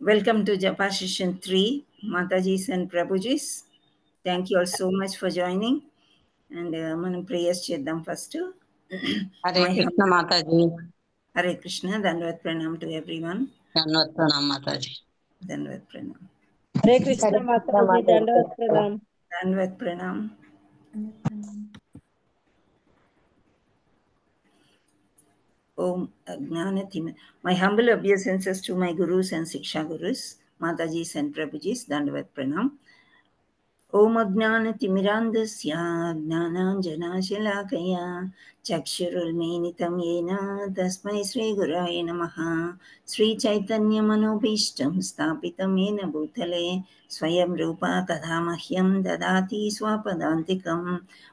Welcome to Japa Session 3, Matajis and Prabhujis. Thank you all so much for joining. And మనం prayers చేద్దాం first. Hare Krishna Mataji. Hare Krishna. దండవత్ ప్రణామ్ to everyone. దండవత్ ప్రణామ్ మాతాజీ. దండవత్ ప్రణామ్. హరే కృష్ణ మాతాజీ. దండవత్ ప్రణామ్. దండవత్ ప్రణామ్. Om Gnanatim. My humble obeisances to my gurus and Siksha gurus, Matajis and Prabhujis, Dandavat Pranam. Om Gnanatimirandasya Gnananjanashalakaya Chakshurulmenitam Yena Tasmai Sri Guraya Namaha. Sri Chaitanya Manobishtam Stapitam Yena Bhutale Swayam Rupa Kadamahyam Dadati Swapadantikam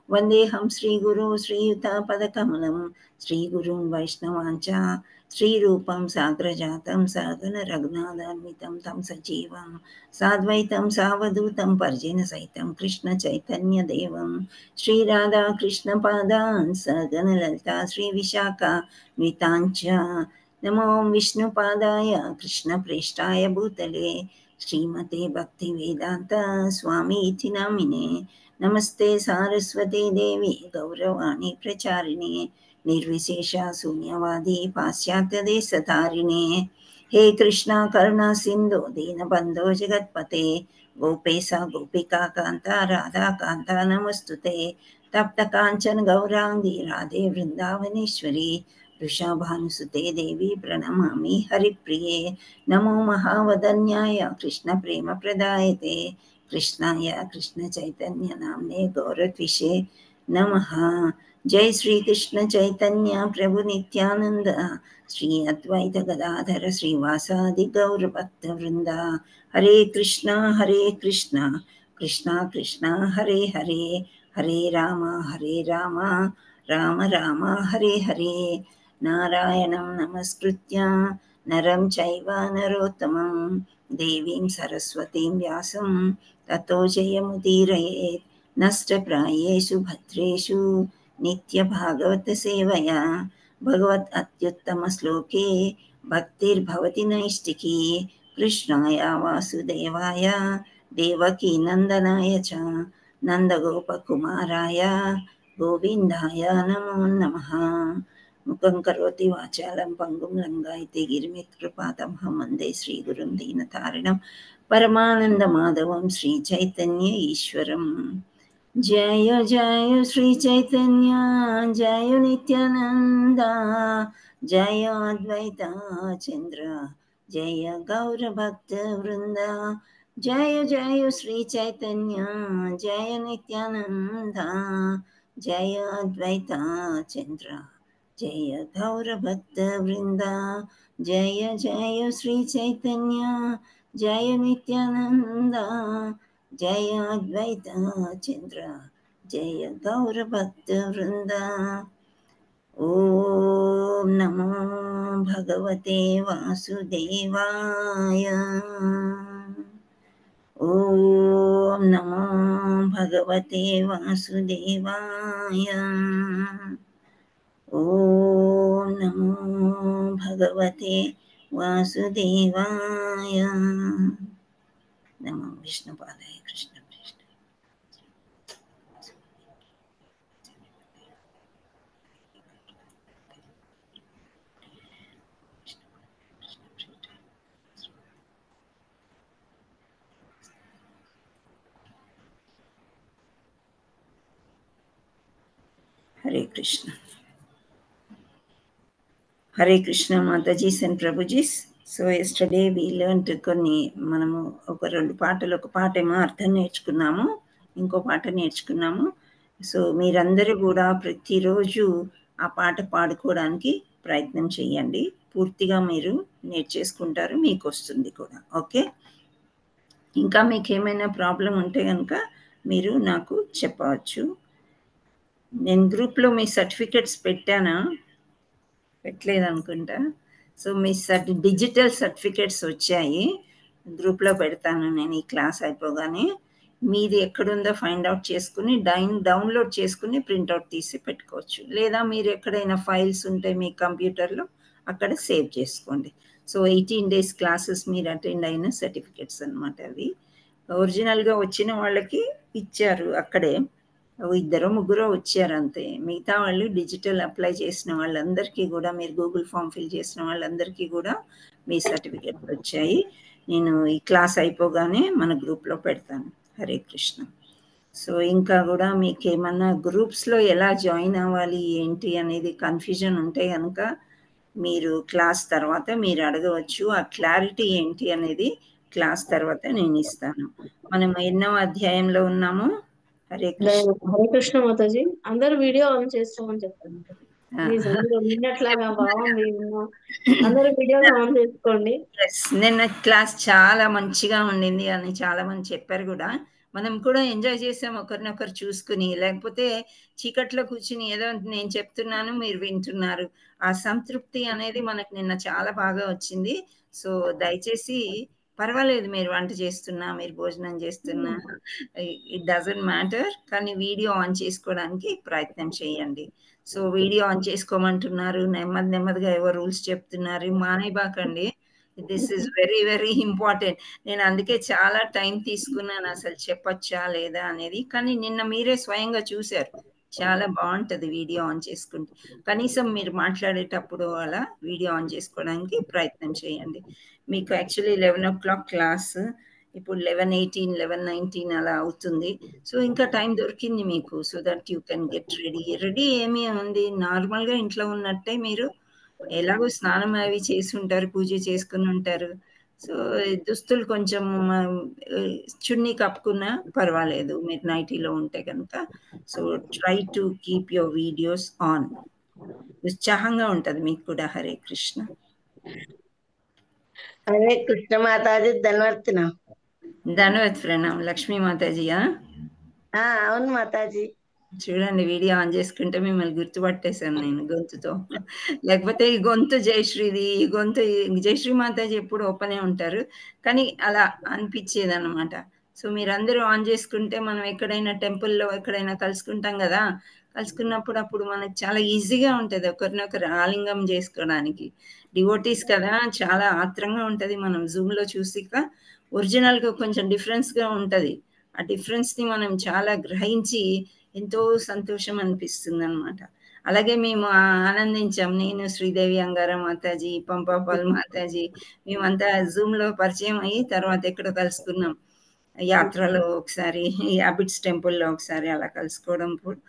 Vandeham Sri Guru Sri Yuta Padakamalam Sri Gurun Vaishnavancha Sri Rupam Sagrajatam Sagana Ragnadharmitam Tam Sajivam Sadvaitam Savadutam Parjena Saitam Krishna Chaitanya Devam Sri Radha Krishna Padan Sagana Lalita Sri Vishaka Vitancha Namo Vishnu Padaya Krishna Preshtaya Bhutale Srimate Bhakti Vedanta Swami Iti Namine Namaste Saraswati Devi Gauravani Pracharini నిర్విశేష శూన్యవాది పాశ్చాత్య దేశతారిణే హే కృష్ణ కరుణా సింధు దీనబంధో జగత్పతే గోపేశ గోపికా కాంత రాధా కాంత నమస్తుతే తప్త కాంచన గౌరాంగి రాధే వృందావనేశ్వరి వృషభానుసుతే దేవి ప్రణమామి హరిప్రియే నమో మహావదన్యాయ కృష్ణ ప్రేమ ప్రదాయతే కృష్ణాయ కృష్ణ చైతన్య నామ్నే గౌరత్విషే నమః. जय श्री कृष्ण चैतन्य प्रभु नित्यानंद श्री अद्वैत गदाधर श्रीवासादि गौर भक्त वृंदा. हरे कृष्णा कृष्णा कृष्णा हरे हरे हरे राम राम राम हरे हरे. नारायणं नमस्कृत्य नरं चैव नरोत्तमं देवीं सरस्वतीं व्यासं ततो जयमुदीरयेत्. नष्टप्रायेषु भद्रेषु नित्य भागवत सेवया भगवत् अत्युत्तम श्लोके भक्तिर्भवति नैष्टिकी. कृष्णाय वासुदेवाय देवकी नंदनाय च नंदगोपकुमाराय गोविंदाय नमो नमः. मुखं करोति वाचालं पङ्गुं लङ्घयति गिरिमित्कृपातमहं वन्दे श्रीगुरुं दीनतारिणं परमानन्दमाधवं श्रीचैतन्य ईश्वरम्. जय जय श्री चैतन्य जय नित्यानंद जय अद्वैत चंद्र जय गौर भक्त वृंद. जय जय श्री चैतन्य जय नित्यानंद जय अद्वैत चंद्र जय गौर भक्त वृंद. जय जय श्री चैतन्य जय नित्यानंद जय अद्वैत चंद्र जय गौर भक्त वृंद. ओम नमो भगवते वासुदेवाय. ओम नमो भगवते वासुदेवाय. ओम नमो भगवते वासुदेवाय. नमो विष्णुपादाय कृष्ण प्रेष्ठाय. Hare Krishna. Hare Krishna Matajis and Prabhujis. So yesterday we learned కొన్ని మనము ఒక 2 పాటలు, ఒక పాట ఏమో అర్థం నేర్చుకున్నాము, ఇంకో పాట నేర్చుకున్నాము. సో మీరందరూ కూడా ప్రతిరోజు ఆ పాట పాడుకోవడానికి ప్రయత్నం చేయండి. పూర్తిగా మీరు నేర్చేసుకుంటారు, మీకు వస్తుంది కూడా. ఓకే. ఇంకా మీకు ఏమైనా ప్రాబ్లం ఉంటే కనుక మీరు నాకు చెప్పవచ్చు. నేను గ్రూప్లో మీ సర్టిఫికెట్స్ పెట్టానా? పెట్టలేదనుకుంటా. సో మీ డిజిటల్ సర్టిఫికేట్స్ వచ్చాయి, గ్రూప్లో పెడతాను నేను ఈ క్లాస్ అయిపోగానే. మీది ఎక్కడుందో ఫైండ్ అవుట్ చేసుకుని డౌన్లోడ్ చేసుకుని ప్రింట్అవుట్ తీసి పెట్టుకోవచ్చు. లేదా మీరు ఎక్కడైనా ఫైల్స్ ఉంటే మీ కంప్యూటర్లో అక్కడ సేవ్ చేసుకోండి. సో 18 days క్లాసెస్ మీరు అటెండ్ అయిన సర్టిఫికెట్స్ అనమాట అవి. ఒరిజినల్గా వచ్చిన వాళ్ళకి ఇచ్చారు అక్కడే, ఇద్దరు ముగ్గురు వచ్చారు అంతే. మిగతా వాళ్ళు డిజిటల్ అప్లై చేసిన వాళ్ళందరికీ కూడా, మీరు గూగుల్ ఫామ్ ఫిల్ చేసిన వాళ్ళందరికీ కూడా మీ సర్టిఫికెట్స్ వచ్చాయి. నేను ఈ క్లాస్ అయిపోగానే మన గ్రూప్లో పెడతాను. హరే కృష్ణ. సో ఇంకా కూడా మీకు ఏమన్నా గ్రూప్స్లో ఎలా జాయిన్ అవ్వాలి ఏంటి అనేది కన్ఫ్యూజన్ ఉంటే కనుక మీరు క్లాస్ తర్వాత మీరు అడగవచ్చు. ఆ క్లారిటీ ఏంటి అనేది క్లాస్ తర్వాత నేను ఇస్తాను. మనం ఎన్నో అధ్యాయంలో ఉన్నాము? హరే కృష్ణ. హరే కృష్ణ మాతాజీ. అందరూ వీడియో ఆన్ చేసుకోమని చెప్పండి. ప్లీజ్ అందరూ నిన్నట్లాగా బాగుంది. అందరూ వీడియో ఆన్ చేసుకోండి. నిన్న క్లాస్ చాలా మంచిగా ఉండింది అని చాలా మంది చెప్పారు కూడా. మనం కూడా ఎంజాయ్ చేసాం ఒకరినొకరు చూసుకుని. లేకపోతే చీకట్లో కూర్చుని ఏదో నేను చెప్తున్నాను మీరు వింటున్నారు. ఆ సంతృప్తి అనేది మనకు నిన్న చాలా బాగా వచ్చింది. సో దయచేసి పర్వాలేదు, మీరు వంట చేస్తున్నా, మీరు భోజనం చేస్తున్నా, ఇట్ డజంట్ మ్యాటర్. కానీ వీడియో ఆన్ చేసుకోవడానికి ప్రయత్నం చేయండి. సో వీడియో ఆన్ చేసుకోమంటున్నారు, నెమ్మదిగా ఏవో రూల్స్ చెప్తున్నారు, మానేయబాకండి. This is very very important. నేను అందుకే చాలా టైం తీసుకున్నాను అసలు చెప్పొచ్చా లేదా అనేది. కానీ నిన్న మీరే స్వయంగా చూశారు, చాలా బాగుంటుంది వీడియో ఆన్ చేసుకుంటే. కనీసం మీరు మాట్లాడేటప్పుడు అలా వీడియో ఆన్ చేసుకోవడానికి ప్రయత్నం చేయండి. మీకు యాక్చువల్లీ 11 o'clock క్లాస్, ఇప్పుడు 11:18, 11:19 అలా అవుతుంది. సో ఇంకా టైం దొరికింది మీకు. So that you can get ready ఏమీ ఉంది, నార్మల్గా ఇంట్లో ఉన్నట్టే మీరు ఎలాగో స్నానం అవి చేసి ఉంటారు, పూజ చేసుకుని ఉంటారు. సో దుస్తులు కొంచెం చున్నీ కప్పుకున్నా పర్వాలేదు మీరు నైటీలో ఉంటే కనుక. So try to keep your videos on. ఉత్సాహంగా ఉంటుంది మీకు కూడా. హరే కృష్ణ. హరే కృష్ణ మాతాజీ. ధన్వర్తన. ధన్యవాద్ ప్రణామ్. లక్ష్మీ మాతాజీయా? అవును మాతాజీ. చూడండి, వీడియో ఆన్ చేసుకుంటే మిమ్మల్ని గుర్తుపట్టేశాను నేను గొంతుతో. లేకపోతే ఈ గొంతు జయశ్రీది, ఈ గొంతు జయశ్రీ మాతాజీ ఎప్పుడు ఓపెనే ఉంటారు, కానీ అలా అనిపించేది అనమాట. సో మీరందరూ ఆన్ చేసుకుంటే మనం ఎక్కడైనా టెంపుల్లో ఎక్కడైనా కలుసుకుంటాం కదా, కలుసుకున్నప్పుడు అప్పుడు మనకు చాలా ఈజీగా ఉంటుంది ఒకరినొకరు ఆలింగం చేసుకోవడానికి. డివోటీస్ కదా, చాలా ఆత్రంగా ఉంటుంది. మనం జూమ్లో చూసిక ఒరిజినల్గా కొంచెం డిఫరెన్స్గా ఉంటుంది. ఆ డిఫరెన్స్ని మనం చాలా గ్రహించి ఎంతో సంతోషం అనిపిస్తుంది అనమాట. అలాగే మేము ఆనందించాం. నేను, శ్రీదేవి అంగార మాతాజీ, పంపాపాల్ మాతాజీ, మేమంతా జూమ్లో పరిచయం అయ్యి తర్వాత ఎక్కడ కలుసుకున్నాం, యాత్రలో ఒకసారి, హ్యాబిట్స్ టెంపుల్లో ఒకసారి అలా కలుసుకోవడం కూడా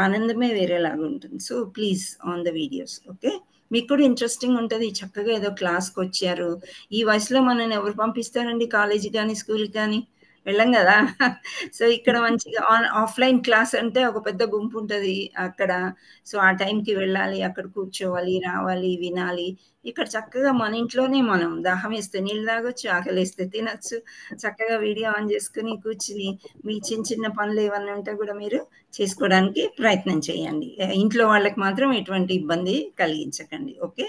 ఆనందమే వేరేలాగా ఉంటుంది. So please on the videos. Okay, మీకు కూడా ఇంట్రెస్టింగ్ ఉంటుంది. చక్కగా ఏదో క్లాస్కి వచ్చారు. ఈ వయసులో మనల్ని ఎవరు పంపిస్తారండి కాలేజీ కానీ స్కూల్కి కానీ? వెళ్ళం కదా. సో ఇక్కడ మంచిగా ఆఫ్లైన్ క్లాస్ అంటే ఒక పెద్ద గుంపు ఉంటుంది అక్కడ. సో ఆ టైంకి వెళ్ళాలి, అక్కడ కూర్చోవాలి, రావాలి, వినాలి. ఇక్కడ చక్కగా మన ఇంట్లోనే మనం దాహం వేస్తే నీళ్ళు తాగొచ్చు, ఆకలి వేస్తే తినచ్చు. చక్కగా వీడియో ఆన్ చేసుకుని కూర్చుని మీ చిన్న పనులు ఏమన్నా ఉంటే కూడా మీరు చేసుకోవడానికి ప్రయత్నం చేయండి. ఇంట్లో వాళ్ళకి మాత్రం ఎటువంటి ఇబ్బంది కలిగించకండి. ఓకే.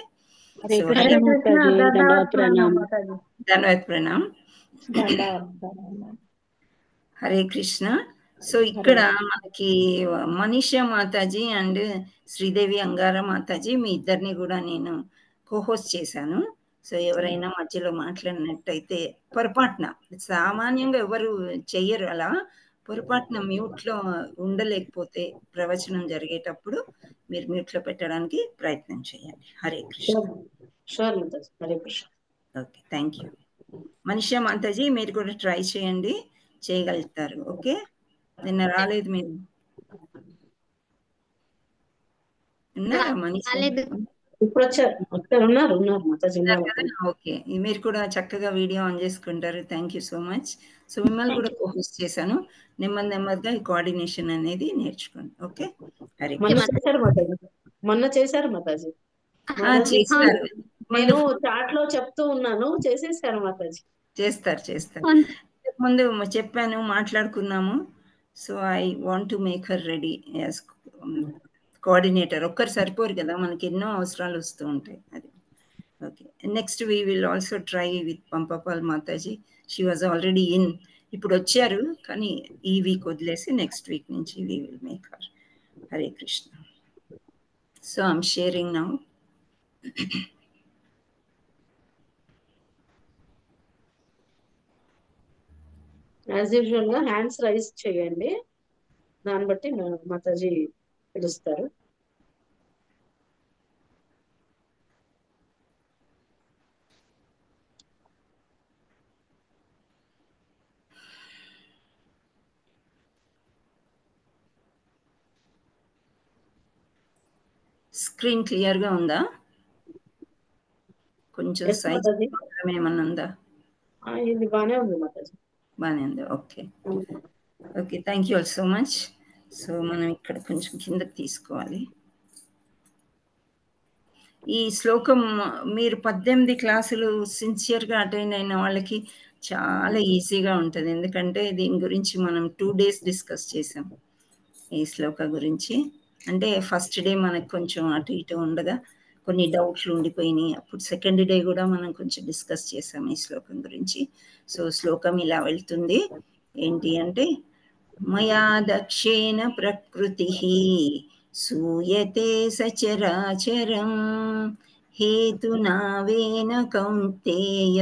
హరే సో కృష్ణ మాతాజీ. దండవత్ ప్రణామ్. ధన్యవాద్ ప్రణామ్. దండవత్. హరే కృష్ణ. సో ఇక్కడ మనకి మనీషా మాతాజీ అండ్ శ్రీదేవి అంగార మాతాజీ, మీ ఇద్దరిని కూడా నేను కోహోస్ట్ చేశాను. సో ఎవరైనా మధ్యలో మాట్లాడినట్టయితే పొరపాటున, సామాన్యంగా ఎవరు చెయ్యరు అలా, పొరపాటున మ్యూట్లో ఉండలేకపోతే ప్రవచనం జరిగేటప్పుడు మీరు మ్యూట్లో పెట్టడానికి ప్రయత్నం చేయండి. Hare Krishna. Sure Mataji. Hare Krishna. Okay, thank you. Manisha Mataji మీరు కూడా ట్రై చేయండి, చేయగలుగుతారు. ఓకే, నిన్న రాలేదు మీరు, ఉన్నారా మనీషా? ఇప్పుడు వచ్చారు, ఉన్నారు మాతాజీ. ఓకే, మీరు కూడా చక్కగా వీడియో ఆన్ చేసుకుంటారు. Thank you so much. So మిమ్మల్ని కూడా కోహోస్ట్ చేశాను. నెమ్మదిగా ఈ కోఆర్డినేషన్ అనేది నేర్చుకోండి. ఓకే, హరే మొన్న చేశారు మాతాజీ. చేస్తారు. నేను చాట్ లో చెప్తూ ఉన్నాను, చేసేసారు మాతాజీ. చేస్తారు. ముందు చెప్పాను, మాట్లాడుకున్నాము. So I want to make her ready as coordinator. ఒక్కరు సరిపోరు కదా, మనకి ఎన్నో అవసరాలు వస్తూ ఉంటాయి. అది okay. Next we will also try with Pampapal Mataji. She was already in, ఇప్పుడు వచ్చారు, కానీ ఈ వీక్ వదిలేసి నెక్స్ట్ వీక్ నుంచి we will make her. Hare Krishna. So I'm sharing now. As usual గా హ్యాండ్స్ రైజ్ చేయండి, దాన్ని బట్టి మాతాజీ పిలుస్తారు. స్క్రీన్ క్లియర్గా ఉందా? కొంచెం Yes, సైజ్ మాతాజీ. ప్రాబ్లం ఏమన్నా ఉందా? ఇది బాగానే ఉంది మాతాజీ. బాగానే ఉంది. Okay okay, thank you all so much. So మనం ఇక్కడ కొంచెం కిందకి తీసుకోవాలి. ఈ శ్లోకం మీరు 18 క్లాసులు సిన్సియర్గా అటెండ్ అయిన వాళ్ళకి చాలా ఈజీగా ఉంటుంది, ఎందుకంటే దీని గురించి మనం 2 days డిస్కస్ చేసాం ఈ శ్లోక గురించి. అంటే ఫస్ట్ డే మనకు కొంచెం అటు ఇటు ఉండగా కొన్ని డౌట్లు ఉండిపోయినాయి, అప్పుడు సెకండ్ డే కూడా మనం కొంచెం డిస్కస్ చేసాం ఈ శ్లోకం గురించి. సో శ్లోకం ఇలా వెళ్తుంది, ఏంటి అంటే మయా దక్షేణ ప్రకృతి సూయతే సచరాచరం హేతునావేన కౌంతేయ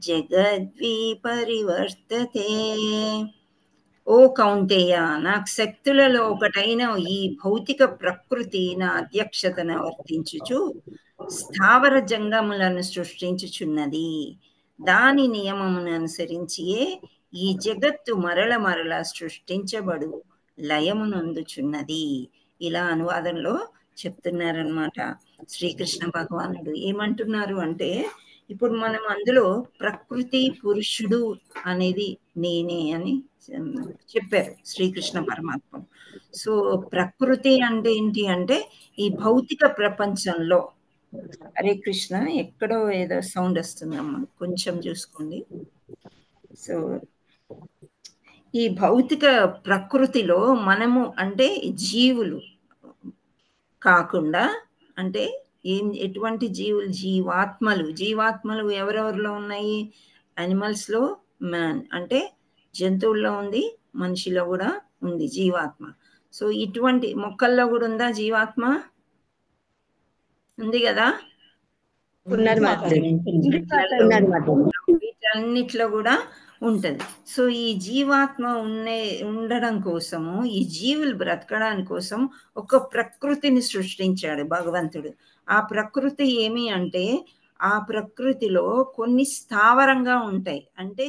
జగద్వి పరివర్తతే. ఓ కౌంతేయ, నాకు శక్తులలో ఒకటైన ఈ భౌతిక ప్రకృతి నా అధ్యక్షతన వర్తించుచు స్థావర జంగములను సృష్టించుచున్నది. దాని నియమమును అనుసరించియే ఈ జగత్తు మరల మరల సృష్టించబడు లయమునందుచున్నది. ఇలా అనువాదంలో చెప్తున్నారనమాట శ్రీకృష్ణ భగవానుడు. ఏమంటున్నారు అంటే, ఇప్పుడు మనం అందులో ప్రకృతి పురుషుడు అనేది నేనే అని చెప్పారు శ్రీకృష్ణ పరమాత్మ. సో ప్రకృతి అంటే ఏంటి అంటే ఈ భౌతిక ప్రపంచంలో, హరే కృష్ణ, ఎక్కడో ఏదో సౌండ్ వస్తుందమ్మా, కొంచెం చూసుకోండి. సో ఈ భౌతిక ప్రకృతిలో మనము అంటే జీవులు కాకుండా, అంటే ఎటువంటి జీవులు? జీవాత్మలు ఎవరెవరిలో ఉన్నాయి? యానిమల్స్లో మ్యాన్, అంటే జంతువుల్లో ఉంది, మనిషిలో కూడా ఉంది జీవాత్మ. సో ఇటువంటి మొక్కల్లో కూడా ఉందా జీవాత్మ? ఉంది కదా. వీటన్నిటిలో కూడా ఉంటుంది. సో ఈ జీవాత్మ ఉండడం కోసము, ఈ జీవులు బ్రతకడానికి కోసం ఒక ప్రకృతిని సృష్టించాడు భగవంతుడు. ఆ ప్రకృతి ఏమి అంటే, ఆ ప్రకృతిలో కొన్ని స్థావరంగా ఉంటాయి, అంటే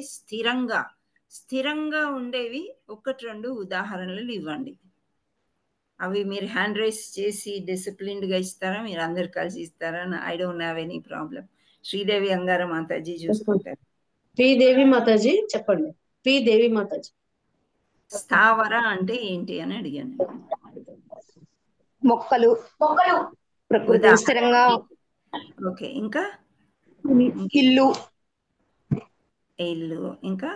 స్థిరంగా ఉండేవి 1-2 ఉదాహరణలు ఇవ్వండి. అవి మీరు హ్యాండ్ రైస్ చేసి డిసిప్లిన్డ్గా ఇస్తారా, మీరు అందరు కలిసి ఇస్తారా? I don't have any problem. Sridevi Angara Mataji చూసుకుంటారు. పి దేవి మాతాజీ చెప్పండి. పి దేవి మాతాజీ. స్థావర అంటే ఏంటి అని అడిగాను. మొక్కలు ప్రకృతి స్థిరంగా. ఓకే, ఇంకా ఇల్లు, ఇంకా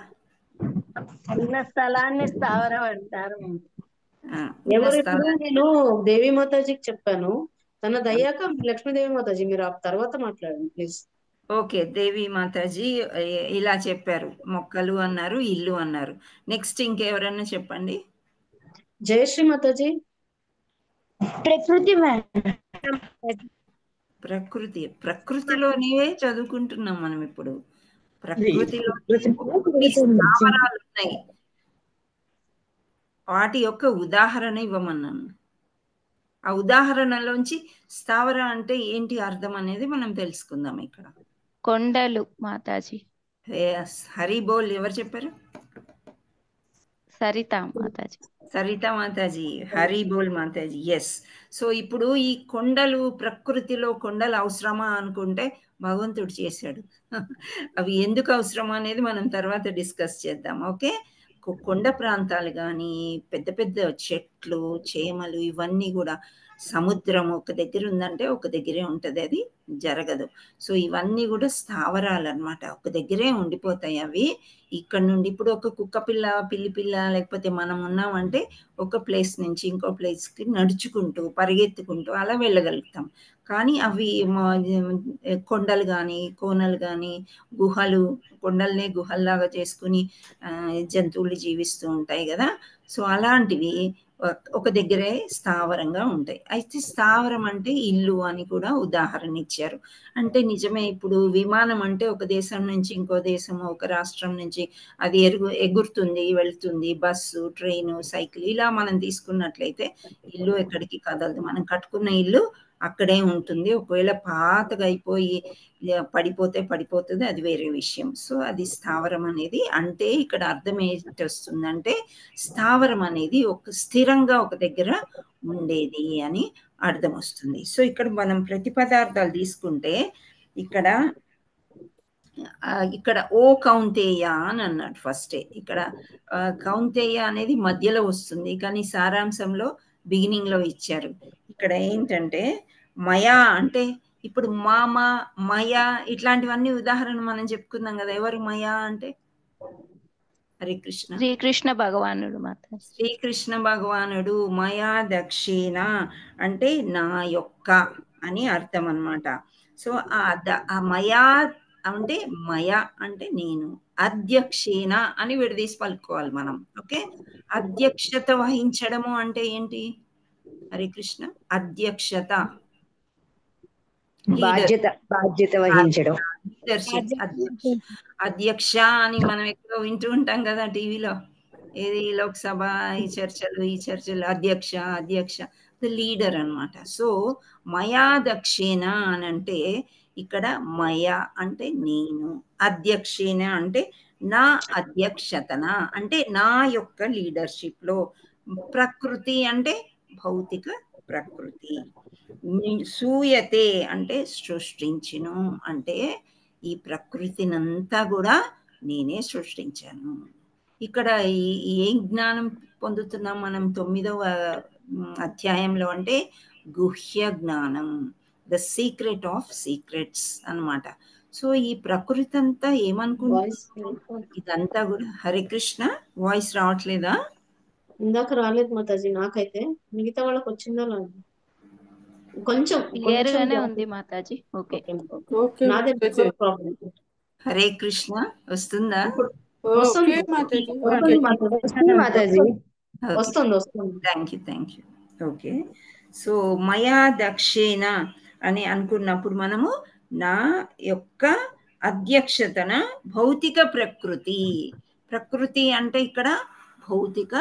ఉన్న స్థలాన్ని స్థావరం అంటారు. ఎవరు నేను దేవి మాతాజీకి చెప్పాను, తనది అయ్యాక లక్ష్మీదేవి మాతాజీ మీరు ఆ తర్వాత మాట్లాడండి ప్లీజ్. ఓకే, దేవి మాతాజీ ఇలా చెప్పారు, మొక్కలు అన్నారు, ఇల్లు అన్నారు. నెక్స్ట్ ఇంకెవరన్నా చెప్పండి. జయశ్రీ మాతాజీ. ప్రకృతిలోనే చదువుకుంటున్నాం మనం ఇప్పుడు. ప్రకృతిలో స్థావరాలు ఉన్నాయి, వాటి యొక్క ఉదాహరణ ఇవ్వమన్నాను. ఆ ఉదాహరణలోంచి స్థావర అంటే ఏంటి అర్థం అనేది మనం తెలుసుకుందాం ఇక్కడ. కొండలు మాతాజీ. హరి బోల్, ఎవరు చెప్పారు? సరిత మాతాజీ. సరిత మాతాజీ, హరి బోల్ మాతాజీ. ఎస్. సో ఇప్పుడు ఈ కొండలు, ప్రకృతిలో కొండలు అవసరమా అనుకుంటే భగవంతుడు చేశాడు. అవి ఎందుకు అవసరమా అనేది మనం తర్వాత డిస్కస్ చేద్దాం. ఓకే, కొండ ప్రాంతాలు కానీ, పెద్ద పెద్ద చెట్లు, చేమలు, ఇవన్నీ కూడా, సముద్రం ఒక దగ్గర ఉందంటే ఒక దగ్గరే ఉంటుంది, అది జరగదు. సో ఇవన్నీ కూడా స్థావరాలు అనమాట, ఒక దగ్గరే ఉండిపోతాయి అవి. ఇక్కడ నుండి ఇప్పుడు ఒక కుక్క పిల్ల, పిల్లి పిల్ల, లేకపోతే మనం ఉన్నామంటే ఒక ప్లేస్ నుంచి ఇంకో ప్లేస్కి నడుచుకుంటూ, పరిగెత్తుకుంటూ అలా వెళ్ళగలుగుతాం. కానీ అవి కొండలు కానీ, కోనలు కానీ, గుహలు, కొండల్నే గుహల్లాగా చేసుకుని జంతువులు జీవిస్తూ ఉంటాయి కదా. సో అలాంటివి ఒక దగ్గరే స్థావరంగా ఉంటాయి. అయితే స్థావరం అంటే ఇల్లు అని కూడా ఉదాహరణ ఇచ్చారు. అంటే నిజమే, ఇప్పుడు విమానం అంటే ఒక దేశం నుంచి ఇంకో దేశం, ఒక రాష్ట్రం నుంచి అది ఎగురుతుంది, వెళ్తుంది. బస్సు, ట్రైను, సైకిల్ ఇలా మనం తీసుకున్నట్లయితే ఇల్లు ఎక్కడికి కదలదు. మనం కట్టుకున్న ఇల్లు అక్కడే ఉంటుంది. ఒకవేళ పాతగా అయిపోయి పడిపోతే పడిపోతుంది, అది వేరే విషయం. సో అది స్థావరం అనేది అంటే ఇక్కడ అర్థం ఏంటి వస్తుందంటే స్థావరం అనేది ఒక స్థిరంగా ఒక దగ్గర ఉండేది అని అర్థం వస్తుంది. సో ఇక్కడ మనం ప్రతి పదార్థాలు తీసుకుంటే ఇక్కడ ఇక్కడ ఓ కౌంతేయ అని అన్నాడు ఫస్టే. ఇక్కడ కౌంతేయ అనేది మధ్యలో వస్తుంది, కానీ సారాంశంలో బిగినింగ్ లో ఇచ్చారు. ఇక్కడ ఏంటంటే మయా అంటే ఇప్పుడు మామ, మయా ఇట్లాంటివన్నీ ఉదాహరణ మనం చెప్పుకుందాం కదా. ఎవరు మయా అంటే? హరే కృష్ణ. శ్రీకృష్ణ భగవానుడు మాతాజీ. శ్రీకృష్ణ భగవానుడు. మయా దక్షిణ అంటే నా యొక్క అని అర్థం అన్నమాట. సో ఆ మయా అంటే మయ అంటే నేను, అధ్యక్షేణ అని విడదీసి పలుకోవాలి మనం. ఓకే, అధ్యక్షత వహించడము అంటే ఏంటి? హరే కృష్ణ. అధ్యక్షత, బాధ్యత వహించడం. అధ్యక్ష అని మనం ఎక్కువ వింటూ ఉంటాం కదా టీవీలో. ఏది లోక్సభ ఈ చర్చలు అధ్యక్ష లీడర్ అన్నమాట. సో మయా దక్షేణ అని అంటే ఇక్కడ మయ అంటే నేను, అధ్యక్షేణ అంటే నా అధ్యక్షతన అంటే నా యొక్క లీడర్షిప్ లో, ప్రకృతి అంటే భౌతిక ప్రకృతి, సూయతే అంటే సృష్టించును అంటే ఈ ప్రకృతినంతా కూడా నేనే సృష్టించాను. ఇక్కడ ఏం జ్ఞానం పొందుతున్నాం మనం 9వ అధ్యాయంలో అంటే గుహ్య జ్ఞానం, ద సీక్రెట్ ఆఫ్ సీక్రెట్స్ అన్నమాట. సో ఈ ప్రకృతి అంతా ఏమనుకుంటుంది ఇదంతా కూడా. హరే కృష్ణ. వాయిస్ రావట్లేదా? ఇందాక రాలేదు మాతాజీ నాకైతే, మిగతా వాళ్ళకి వచ్చిందో లేదు. కొంచెం క్లియర్ గానే ఉంది మాతాజీ. ఓకే. నాదే ప్రాబ్లం. హరే కృష్ణ. వస్తుందా? వస్తుంది మాతాజీ. వస్తుంది. Thank you. ఓకే, సో మయా దక్షేణ అని అనుకున్నప్పుడు మనము నా యొక్క అధ్యక్షతన భౌతిక ప్రకృతి అంటే ఇక్కడ భౌతిక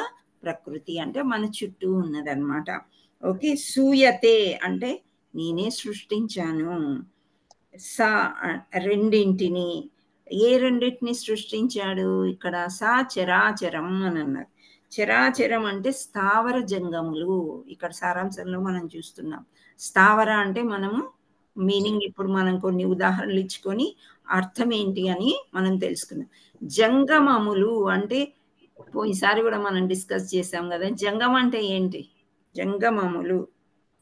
ప్రకృతి అంటే మన చుట్టూ ఉన్నదన్నమాట. ఓకే, సూయతే అంటే నేనే సృష్టించాను. సా రెండింటిని, ఏ రెండింటిని సృష్టించాడు? ఇక్కడ సా చరాచరం అని అన్నారు. చరాచరం అంటే స్థావర జంగములు. ఇక్కడ సారాంశంలో మనం చూస్తున్నాం. స్థావర అంటే మనము మీనింగ్ ఇప్పుడు మనం కొన్ని ఉదాహరణలు ఇచ్చుకొని అర్థం ఏంటి అని మనం తెలుసుకున్నాం. జంగమములు అంటే ఈసారి కూడా మనం డిస్కస్ చేసాం కదా. జంగం అంటే ఏంటి? జంగమములు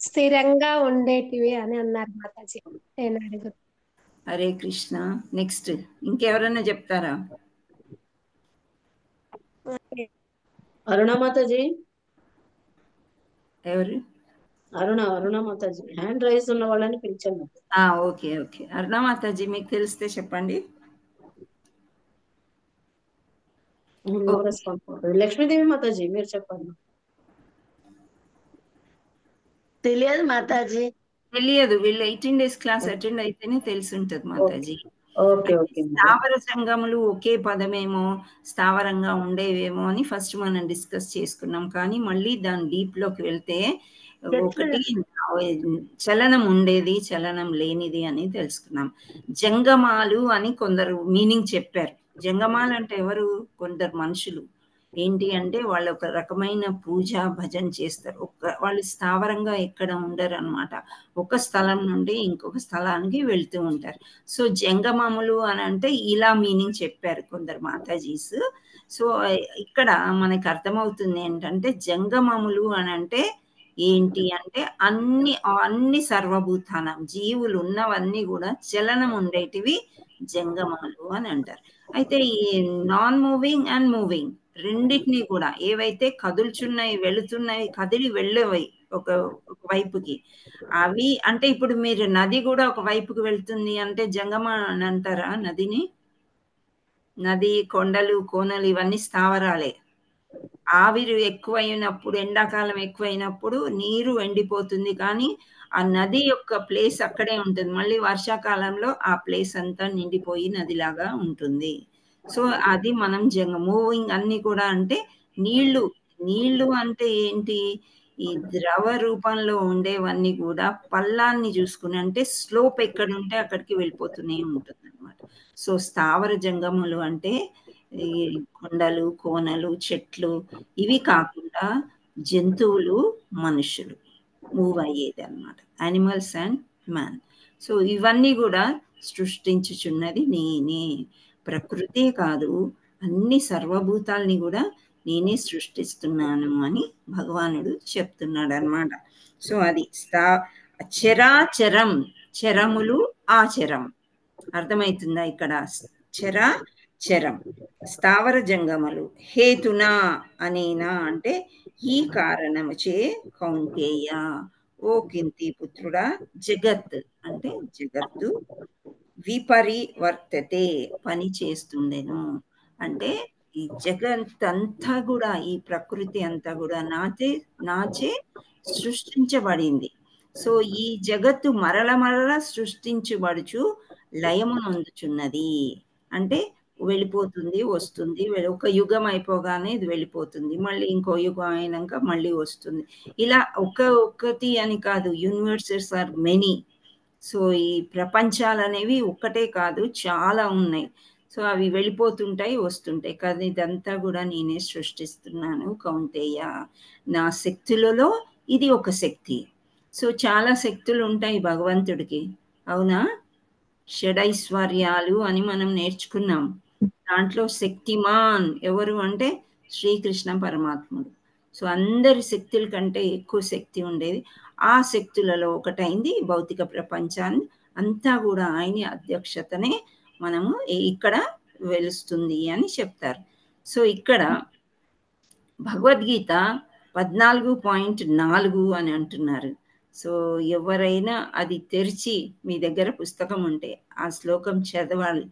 స్థిరంగా ఉండేటివి అని అన్నారు మాతాజీ. నేను అడుగు. హరే కృష్ణ. నెక్స్ట్ ఇంకెవరైనా చెప్తారా? అరుణ మాతాజీ. ఎవరు? అరుణ మాతాజీ. హ్యాండ్ రైజ్ ఉన్న వాళ్ళని పిలిచాను. ఓకే. అరుణ మాతాజీ మీకు తెలిస్తే చెప్పండి. లక్ష్మీదేవి మాతాజీ మీరు చెప్పండి. తెలియదు మాతాజీ. తెలియదు. వీళ్ళు 18 days క్లాస్ అటెండ్ అయితేనే తెలిసి ఉంటుంది మాతాజీ. స్థావర సంఘములు ఒకే పదమేమో, స్థావరంగా ఉండేవేమో అని ఫస్ట్ మనం డిస్కస్ చేసుకున్నాం. కానీ మళ్ళీ దాని డీప్ లోకి వెళ్తే ఒకటి చలనం ఉండేది, చలనం లేనిది అని తెలుసుకున్నాం. జంగమాలు అని కొందరు మీనింగ్ చెప్పారు. జంగమాలు అంటే ఎవరు? కొందరు మనుషులు. ఏంటి అంటే వాళ్ళు ఒక రకమైన పూజ భజన చేస్తారు. వాళ్ళు స్థావరంగా ఎక్కడ ఉండరు అనమాట. ఒక స్థలం నుండి ఇంకొక స్థలానికి వెళ్తూ ఉంటారు. సో జంగమములు అని అంటే ఇలా మీనింగ్ చెప్పారు కొందరు మాతాజీస్. సో ఇక్కడ మనకు అర్థమవుతుంది ఏంటంటే జంగమములు అని అంటే ఏంటి అంటే అన్ని సర్వభూతానం జీవులు ఉన్నవన్నీ కూడా చలనం ఉండేటివి జంగమాలు అని అంటారు. అయితే ఈ నాన్ మూవింగ్ అండ్ మూవింగ్ రెండింటినీ కూడా ఏవైతే కదులుచున్నాయి, వెళుతున్నాయి, కదిలి వెళ్ళేవి ఒక వైపుకి, అవి అంటే ఇప్పుడు మీరు నది కూడా ఒక వైపుకి వెళ్తుంది అంటే జంగమ అని అంటారా నదిని? నది, కొండలు, కోనలు ఇవన్నీ స్థావరాలే. ఆవిరి ఎక్కువైనప్పుడు, ఎండాకాలం ఎక్కువైనప్పుడు నీరు ఎండిపోతుంది, కానీ ఆ నది యొక్క ప్లేస్ అక్కడే ఉంటుంది. మళ్ళీ వర్షాకాలంలో ఆ ప్లేస్ అంతా నిండిపోయి నదిలాగా ఉంటుంది. సో అది మనం మూవింగ్ అన్ని కూడా అంటే నీళ్లు. నీళ్లు అంటే ఏంటి? ఈ ద్రవ రూపంలో ఉండేవన్నీ కూడా పల్లాన్ని చూసుకుని, అంటే స్లోప్ ఎక్కడ ఉంటే అక్కడికి వెళ్ళిపోతూనే ఉంటుంది అనమాట. సో స్థావర జంగములు అంటే ఈ కొండలు, కోనలు, చెట్లు, ఇవి కాకుండా జంతువులు, మనుషులు మూవ్ అయ్యేది అనమాట. Animals and man. సో ఇవన్నీ కూడా సృష్టించుచున్నది నేనే. ప్రకృతే కాదు, అన్ని సర్వభూతాల్ని కూడా నేనే సృష్టిస్తున్నాను అని భగవానుడు చెప్తున్నాడు అనమాట. సో అది చరాచరం, చరములు, ఆచరం. అర్థమవుతుందా ఇక్కడ? చరం, స్థావర జంగములు. హేతునా అనేనా అంటే ఈ కారణముచే కౌంతేయ, ఓ కింతి పుత్రుడా, జగత్ అంటే జగత్తు విపరివర్తతే పని చేస్తుండెను. అంటే ఈ జగత్ అంతా కూడా, ఈ ప్రకృతి అంతా కూడా నాచే సృష్టించబడింది. సో ఈ జగత్తు మరల మరల సృష్టించబడుచు లయము నొందుచున్నది. అంటే వెళ్ళిపోతుంది, వస్తుంది. ఒక యుగం అయిపోగానే ఇది వెళ్ళిపోతుంది, మళ్ళీ ఇంకో యుగం అయినాక మళ్ళీ వస్తుంది. ఇలా ఒక్కటి అని కాదు, యూనివర్సెస్ ఆర్ మెనీ. సో ఈ ప్రపంచాలు అనేవి ఒక్కటే కాదు, చాలా ఉన్నాయి. సో అవి వెళ్ళిపోతుంటాయి, వస్తుంటాయి. కానీ ఇదంతా కూడా నేనే సృష్టిస్తున్నాను కౌంతేయ. నా శక్తులలో ఇది ఒక శక్తి. సో చాలా శక్తులు ఉంటాయి భగవంతుడికి, అవునా? షడైశ్వర్యాలు అని మనం నేర్చుకున్నాం. దాంట్లో శక్తిమాన్ ఎవరు అంటే శ్రీకృష్ణ పరమాత్ముడు. సో అందరి శక్తుల కంటే ఎక్కువ శక్తి ఉండేది. ఆ శక్తులలో ఒకటైంది భౌతిక ప్రపంచాన్ని అంతా కూడా ఆయన అధ్యక్షతనే మనము ఇక్కడ వెలుస్తుంది అని చెప్తారు. సో ఇక్కడ భగవద్గీత 14.4 అని అంటున్నారు. సో ఎవరైనా అది తెరిచి, మీ దగ్గర పుస్తకం ఉంటే ఆ శ్లోకం చదవాలి.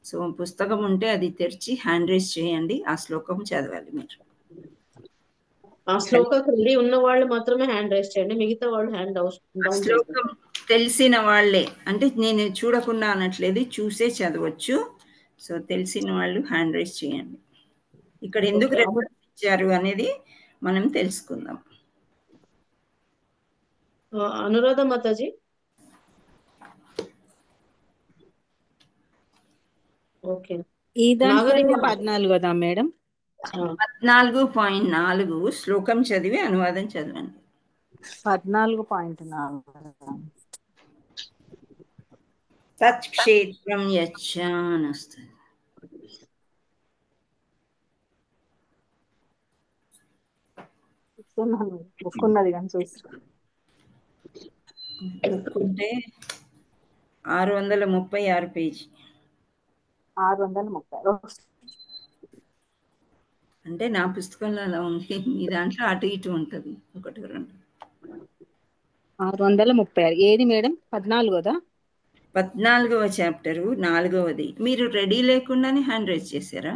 సో పుస్తకం ఉంటే అది తెరిచి హ్యాండ్ రైజ్ చేయండి, ఆ శ్లోకం చదవాలి మీరు. ఆ శ్లోకం రెడీ ఉన్న వాళ్ళు మాత్రమే హ్యాండ్ రైజ్ చేయండి, మిగతా వాళ్ళు హ్యాండ్ డౌన్ శ్లోకం తెలిసిన వాళ్ళే, అంటే నేను చూడకుండా అనట్లేదు, చూసే చదవచ్చు. సో తెలిసిన వాళ్ళు హ్యాండ్ రైజ్ చేయండి. ఇక్కడ ఎందుకు రెఫరెన్స్ ఇచ్చారు అనేది మనం తెలుసుకుందాం. అనురాధ మాతాజీ. ఓకే, ఈ దాంట్లో 14 కదా మేడం? 14.4 శ్లోకం చదివి అనువాదం చదవండి. 14.4 తత్క్షేత్రం యచ్చ అని వస్తుంది. ఒక్కున్నది కానీ చూసుకుంటే 636 పేజీ. 630 అంటే నా పుస్తకంలో అలా ఉంది, మీ దాంట్లో అటు ఇటు ఉంటుంది, 1 2. 636 ఏది మేడం? 14 14వ చాప్టరు 4వది. మీరు రెడీ లేకుండానే హ్యాండ్ రైజ్ చేశారా?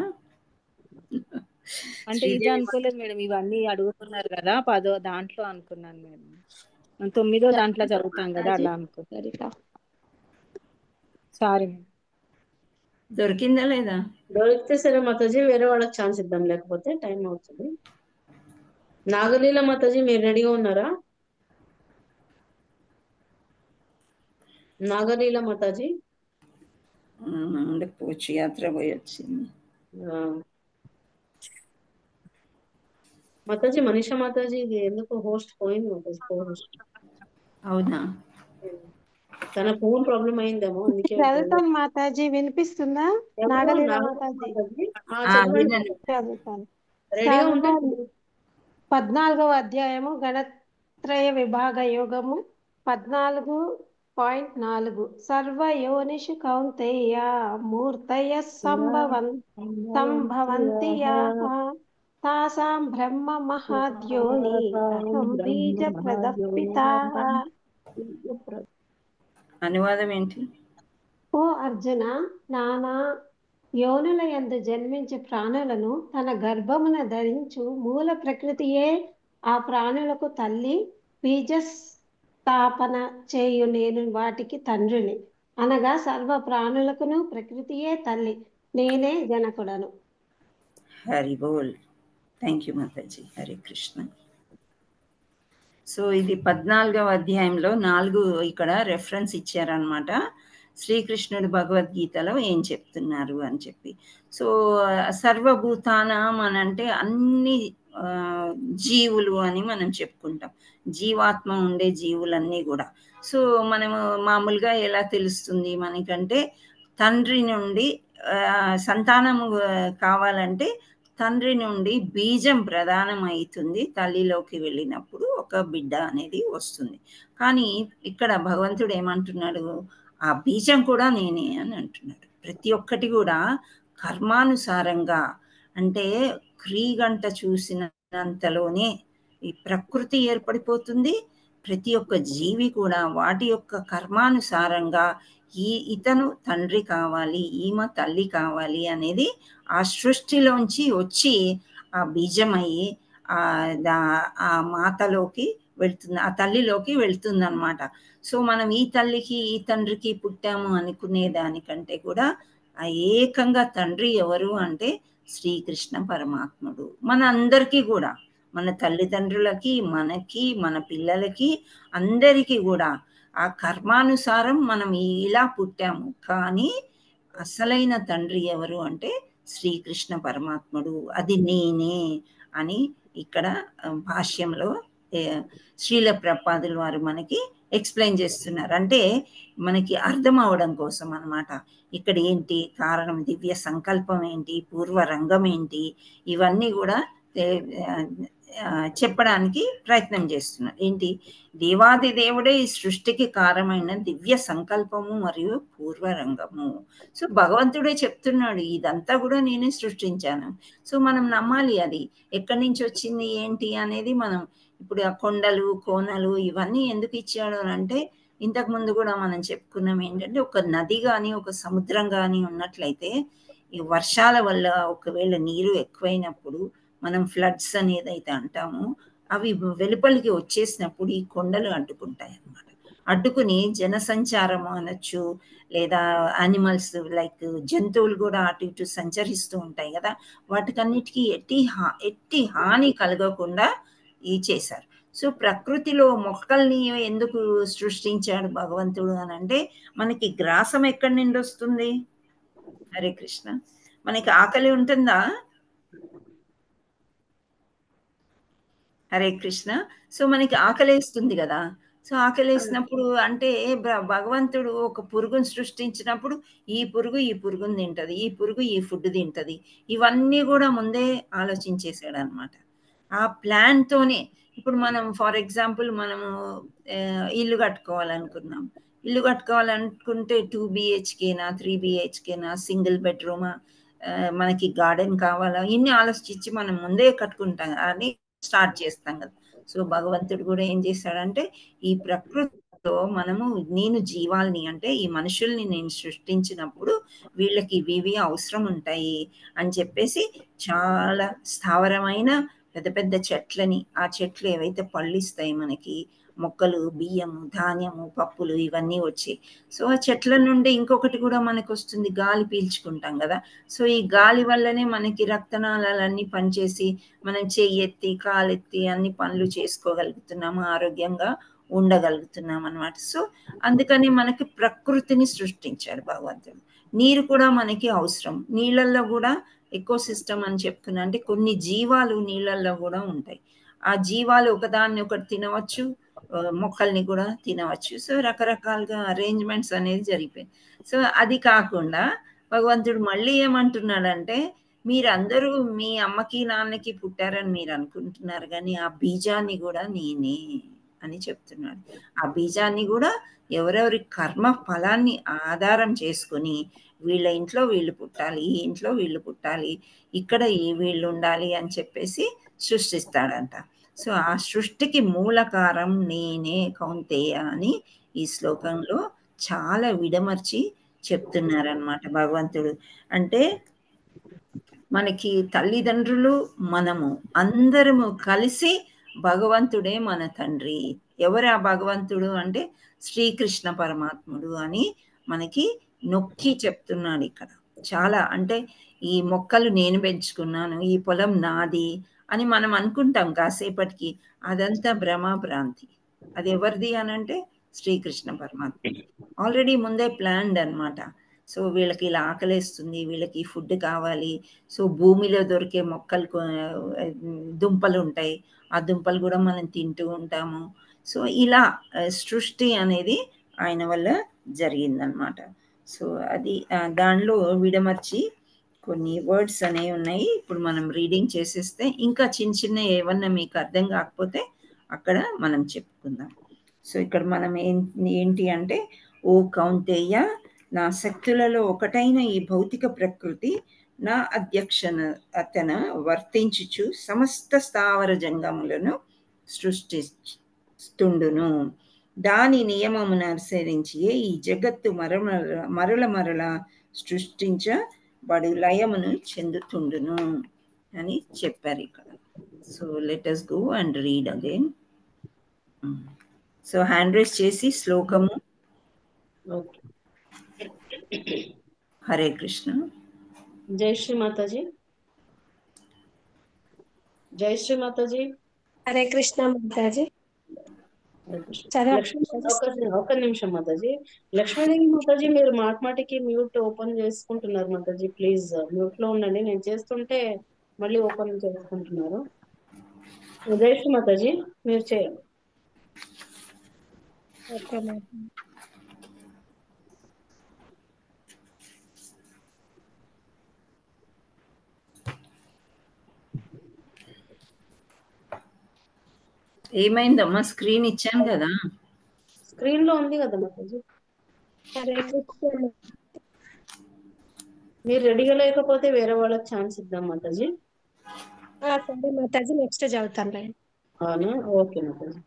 అంటే ఇది అనుకోలేదు మేడం, ఇవన్నీ అడుగుతున్నారు కదా 10వ దాంట్లో అనుకున్నాను మేడం. 9వ దాంట్లో చదువుతాం కదా, అలా అనుకుంటారు. Sorry madam. దొరికిందా లేదా? దొరికితే సరే మాతాజీ, వేరే వాళ్ళకి ఛాన్స్ ఇద్దాం, లేకపోతే టైం అవుతుంది. నాగలీల మాతాజీ మీరు రెడీగా ఉన్నారా? నాగలీల మాతాజీ పోచి యాత్ర పోయి వచ్చింది. మాతాజీ మనీషా మాతాజీ ఇది ఎందుకు హోస్ట్ పోయింది మాతాజీ, హోస్ట్. అవునా? తన ఫోన్ ప్రాబ్లం అయిందేమో, అందుకే. చదువుతాను మాతాజీ, వినిపిస్తుందా? నాగలీల మాతాజీ చదువుతాను. 14వ అధ్యాయము గణత్రయ విభాగ యోగము 14.4 సర్వయోనిషు కౌంతేయ మూర్తయ సంభవంతి యాః తాసాం బ్రహ్మ మహాద్యోని అహం బీజ ప్రదపితాః. అనువాదం ఏంటి? ఓ అర్జున, నానా యోనుల యందు జన్మించే ప్రాణులను తన గర్భమున ధరించు మూల ప్రకృతియే ఆ ప్రాణులకు తల్లి. బీజస్థాపన చేయు నేను వాటికి తండ్రిని. అనగా సర్వ ప్రాణులకును ప్రకృతియే తల్లి, నేనే జనకుడను. హరి బోల్. Thank you Mataji. Hare Krishna. So ఇది 14వ అధ్యాయంలో 4 ఇక్కడ రెఫరెన్స్ ఇచ్చారనమాట. శ్రీకృష్ణుడు భగవద్గీతలో ఏం చెప్తున్నారు అని చెప్పి. సో సర్వభూతానం అని అంటే అన్ని జీవులు అని మనం చెప్పుకుంటాం. జీవాత్మ ఉండే జీవులన్నీ కూడా. సో మనము మామూలుగా ఎలా తెలుస్తుంది మనకంటే, తండ్రి నుండి సంతానము కావాలంటే తండ్రి నుండి బీజం ప్రదానం అవుతుంది. తల్లిలోకి వెళ్ళినప్పుడు ఒక బిడ్డ అనేది వస్తుంది. కానీ ఇక్కడ భగవంతుడు ఏమంటున్నాడు, ఆ బీజం కూడా నేనే అని అంటున్నాడు. ప్రతి ఒక్కటి కూడా కర్మానుసారంగా, అంటే క్రీగంట చూసినంతలోనే ఈ ప్రకృతి ఏర్పడిపోతుంది. ప్రతి ఒక్క జీవి కూడా వాటి యొక్క కర్మానుసారంగా ఇతను తండ్రి కావాలి, ఈమె తల్లి కావాలి అనేది ఆ సృష్టిలోంచి వచ్చి ఆ బీజమయ్యి ఆ మాతలోకి వెళ్తుంది, ఆ తల్లిలోకి వెళ్తుంది అనమాట. సో మనం ఈ తల్లికి ఈ తండ్రికి పుట్టాము అనుకునే దానికంటే కూడా ఆ ఏకంగా తండ్రి ఎవరు అంటే శ్రీకృష్ణ పరమాత్ముడు. మన అందరికీ కూడా, మన తల్లిదండ్రులకి, మనకి, మన పిల్లలకి, అందరికీ కూడా ఆ కర్మానుసారం మనం ఇలా పుట్టాము. కానీ అసలైన తండ్రి ఎవరు అంటే శ్రీకృష్ణ పరమాత్ముడు. అది నేనే అని ఇక్కడ భాష్యంలో శ్రీల ప్రభుపాదుల వారు మనకి ఎక్స్ప్లెయిన్ చేస్తున్నారు. అంటే మనకి అర్థం అవడం కోసం అన్నమాట. ఇక్కడ ఏంటి కారణం, దివ్య సంకల్పం ఏంటి, పూర్వరంగం ఏంటి, ఇవన్నీ కూడా చెప్పడానికి ప్రయత్నం చేస్తున్నారు. ఏంటి, దేవాది దేవుడే ఈ సృష్టికి కారణమైన దివ్య సంకల్పము మరియు పూర్వరంగము. సో భగవంతుడే చెప్తున్నాడు, ఇదంతా కూడా నేనే సృష్టించాను. సో మనం నమ్మాలి. అది ఎక్కడి నుంచి వచ్చింది ఏంటి అనేది మనం ఇప్పుడు ఆ కొండలు కోనలు ఇవన్నీ ఎందుకు ఇచ్చాడు అని అంటే, ఇంతకు ముందు కూడా మనం చెప్పుకున్నాం ఏంటంటే, ఒక నది కానీ ఒక సముద్రం కానీ ఉన్నట్లయితే ఈ వర్షాల వల్ల ఒకవేళ నీరు ఎక్కువైనప్పుడు మనం ఫ్లడ్స్ అని ఏదైతే అంటామో అవి వెలుపలికి వచ్చేసినప్పుడు ఈ కొండలు అడ్డుకుంటాయి అన్నమాట. అడ్డుకుని జనసంచారం అనొచ్చు, లేదా యానిమల్స్ లైక్ జంతువులు కూడా అటు ఇటు సంచరిస్తూ ఉంటాయి కదా, వాటికన్నిటికీ ఎట్టి హాని కలగకుండా చేశారు. సో ప్రకృతిలో మొక్కల్ని ఎందుకు సృష్టించాడు భగవంతుడు అని అంటే, మనకి గ్రాసం ఎక్కడి నుండి వస్తుంది? హరే కృష్ణ. మనకి ఆకలి ఉంటుందా? హరే కృష్ణ. సో మనకి ఆకలేస్తుంది కదా. సో ఆకలేసినప్పుడు అంటే భగవంతుడు ఒక పురుగును సృష్టించినప్పుడు ఈ పురుగుని తింటది, ఈ పురుగు ఈ ఫుడ్ తింటది, ఇవన్నీ కూడా ముందే ఆలోచించేసాడు అనమాట. ఆ ప్లాన్ తోనే ఇప్పుడు మనం ఫర్ ఎగ్జాంపుల్ మనము ఇల్లు కట్టుకోవాలనుకున్నాం. ఇల్లు కట్టుకోవాలనుకుంటే 2 BHKనా 3 BHKనా, సింగిల్ బెడ్రూమా, మనకి గార్డెన్ కావాలా, ఇన్ని ఆలోచించి మనం ముందే కట్టుకుంటాం అని స్టార్ట్ చేస్తాం కదా. సో భగవంతుడు కూడా ఏం చేశాడంటే, ఈ ప్రకృతిలో మనము నేను జీవాల్ని అంటే ఈ మనుషుల్ని నేను సృష్టించినప్పుడు వీళ్ళకి ఇవి అవసరం ఉంటాయి అని చెప్పేసి చాలా స్థావరమైన పెద్ద పెద్ద చెట్లని, ఆ చెట్లు ఏవైతే పళ్ళు ఇస్తాయి మనకి, మొక్కలు, బియ్యము, ధాన్యము, పప్పులు ఇవన్నీ వచ్చి, సో ఆ చెట్ల నుండి ఇంకొకటి కూడా మనకు వస్తుంది, గాలి పీల్చుకుంటాం కదా. సో ఈ గాలి వల్లనే మనకి రక్తనాళాలన్నీ పనిచేసి మనం చెయ్యెత్తి కాలెత్తి అన్ని పనులు చేసుకోగలుగుతున్నాము, ఆరోగ్యంగా ఉండగలుగుతున్నాం అన్నమాట. సో అందుకని మనకి ప్రకృతిని సృష్టించాడు భగవంతుడు. నీరు కూడా మనకి అవసరం. నీళ్ళల్లో కూడా ఎకో సిస్టమ్ అని చెప్పుకున్నా, అంటే కొన్ని జీవాలు నీళ్ళల్లో కూడా ఉంటాయి. ఆ జీవాలు ఒకదాన్ని ఒకటి తినవచ్చు, మొక్కల్ని కూడా తినవచ్చు. సో రకరకాలుగా అరేంజ్మెంట్స్ అనేది జరిగిపోయింది. సో అది కాకుండా భగవంతుడు మళ్ళీ ఏమంటున్నాడంటే, మీరందరూ మీ అమ్మకి నాన్నకి పుట్టారని మీరు అనుకుంటున్నారు, కానీ ఆ బీజాన్ని కూడా నేనే అని చెప్తున్నాడు. ఆ బీజాన్ని కూడా ఎవరెవరి కర్మ ఫలాన్ని ఆధారం చేసుకొని వీళ్ళ ఇంట్లో వీళ్ళు పుట్టాలి, ఈ ఇంట్లో వీళ్ళు పుట్టాలి, ఇక్కడ వీళ్ళు ఉండాలి అని చెప్పేసి సృష్టిస్తాడంట. సో ఆ సృష్టికి మూలకారం నేనే కౌంతేయ అని ఈ శ్లోకంలో చాలా విడమర్చి చెప్తున్నారనమాట భగవంతుడు. అంటే మనకి తల్లిదండ్రులు, మనము అందరము కలిసి భగవంతుడే మన తండ్రి. ఎవరు ఆ భగవంతుడు అంటే శ్రీకృష్ణ పరమాత్ముడు అని మనకి నొక్కి చెప్తున్నాడు ఇక్కడ. చాలా అంటే ఈ మొక్కలు నేను పెంచుకున్నాను, ఈ పొలం నాది అని మనం అనుకుంటాం కాసేపటికి. అదంతా భ్రమభ్రాంతి. అది ఎవరిది అనంటే శ్రీకృష్ణ పరమాత్ముడు. ఆల్రెడీ ముందే ప్లాన్డ్ అనమాట. సో వీళ్ళకి ఇలా ఆకలేస్తుంది, వీళ్ళకి ఫుడ్ కావాలి, సో భూమిలో దొరికే మొక్కలు దుంపలు ఉంటాయి, ఆ దుంపలు కూడా మనం తింటూ ఉంటాము. సో ఇలా సృష్టి అనేది ఆయన వల్ల జరిగిందనమాట. సో అది దానిలో విడమర్చి కొన్ని వర్డ్స్ అనేవి ఉన్నాయి. ఇప్పుడు మనం రీడింగ్ చేసేస్తే ఇంకా చిన్న చిన్న ఏమన్నా మీకు అర్థం కాకపోతే అక్కడ మనం చెప్పుకుందాం. సో ఇక్కడ మనం ఏంటి అంటే, ఓ కౌంతేయ, నా శక్తులలో ఒకటైన ఈ భౌతిక ప్రకృతి నా అధ్యక్షతన వర్తించుచు సమస్త స్థావర జంగములను సృష్టిస్తుండును. దాని నియమమును అనుసరించి ఈ జగత్తు మరల సృష్టించబడు లయమును చెందుతుండును అని చెప్పారు ఇక్కడ. So let us go and read again. So hand raise చేసి శ్లోకము. హరే కృష్ణ. జై శ్రీ మాతాజీ. జై శ్రీ మాతాజీ. హరే కృష్ణ మాతాజీ. ఒక్క నిమిషం మాతాజీ. లక్ష్మీదేవి మాతాజీ, మీరు మాటికి మ్యూట్ ఓపెన్ చేసుకుంటున్నారు మాతాజీ. ప్లీజ్ మ్యూట్ లో ఉండండి. నేను చేస్తుంటే మళ్ళీ ఓపెన్ చేసుకుంటున్నారు. జై శ్రీ మాతాజీ, మీరు చేయండి. ఏమైందమ్మా? స్క్రీన్ ఇచ్చాను కదా. స్క్రీన్ లో ఉంది కదా మాతాజీ. మీరు రెడీగా లేకపోతే వేరే వాళ్ళకి ఛాన్స్ ఇద్దాం మాతాజీ. సరే మాతాజీ, నెక్స్ట్ చదువుతాను. అవునా? ఓకే మాతాజీ.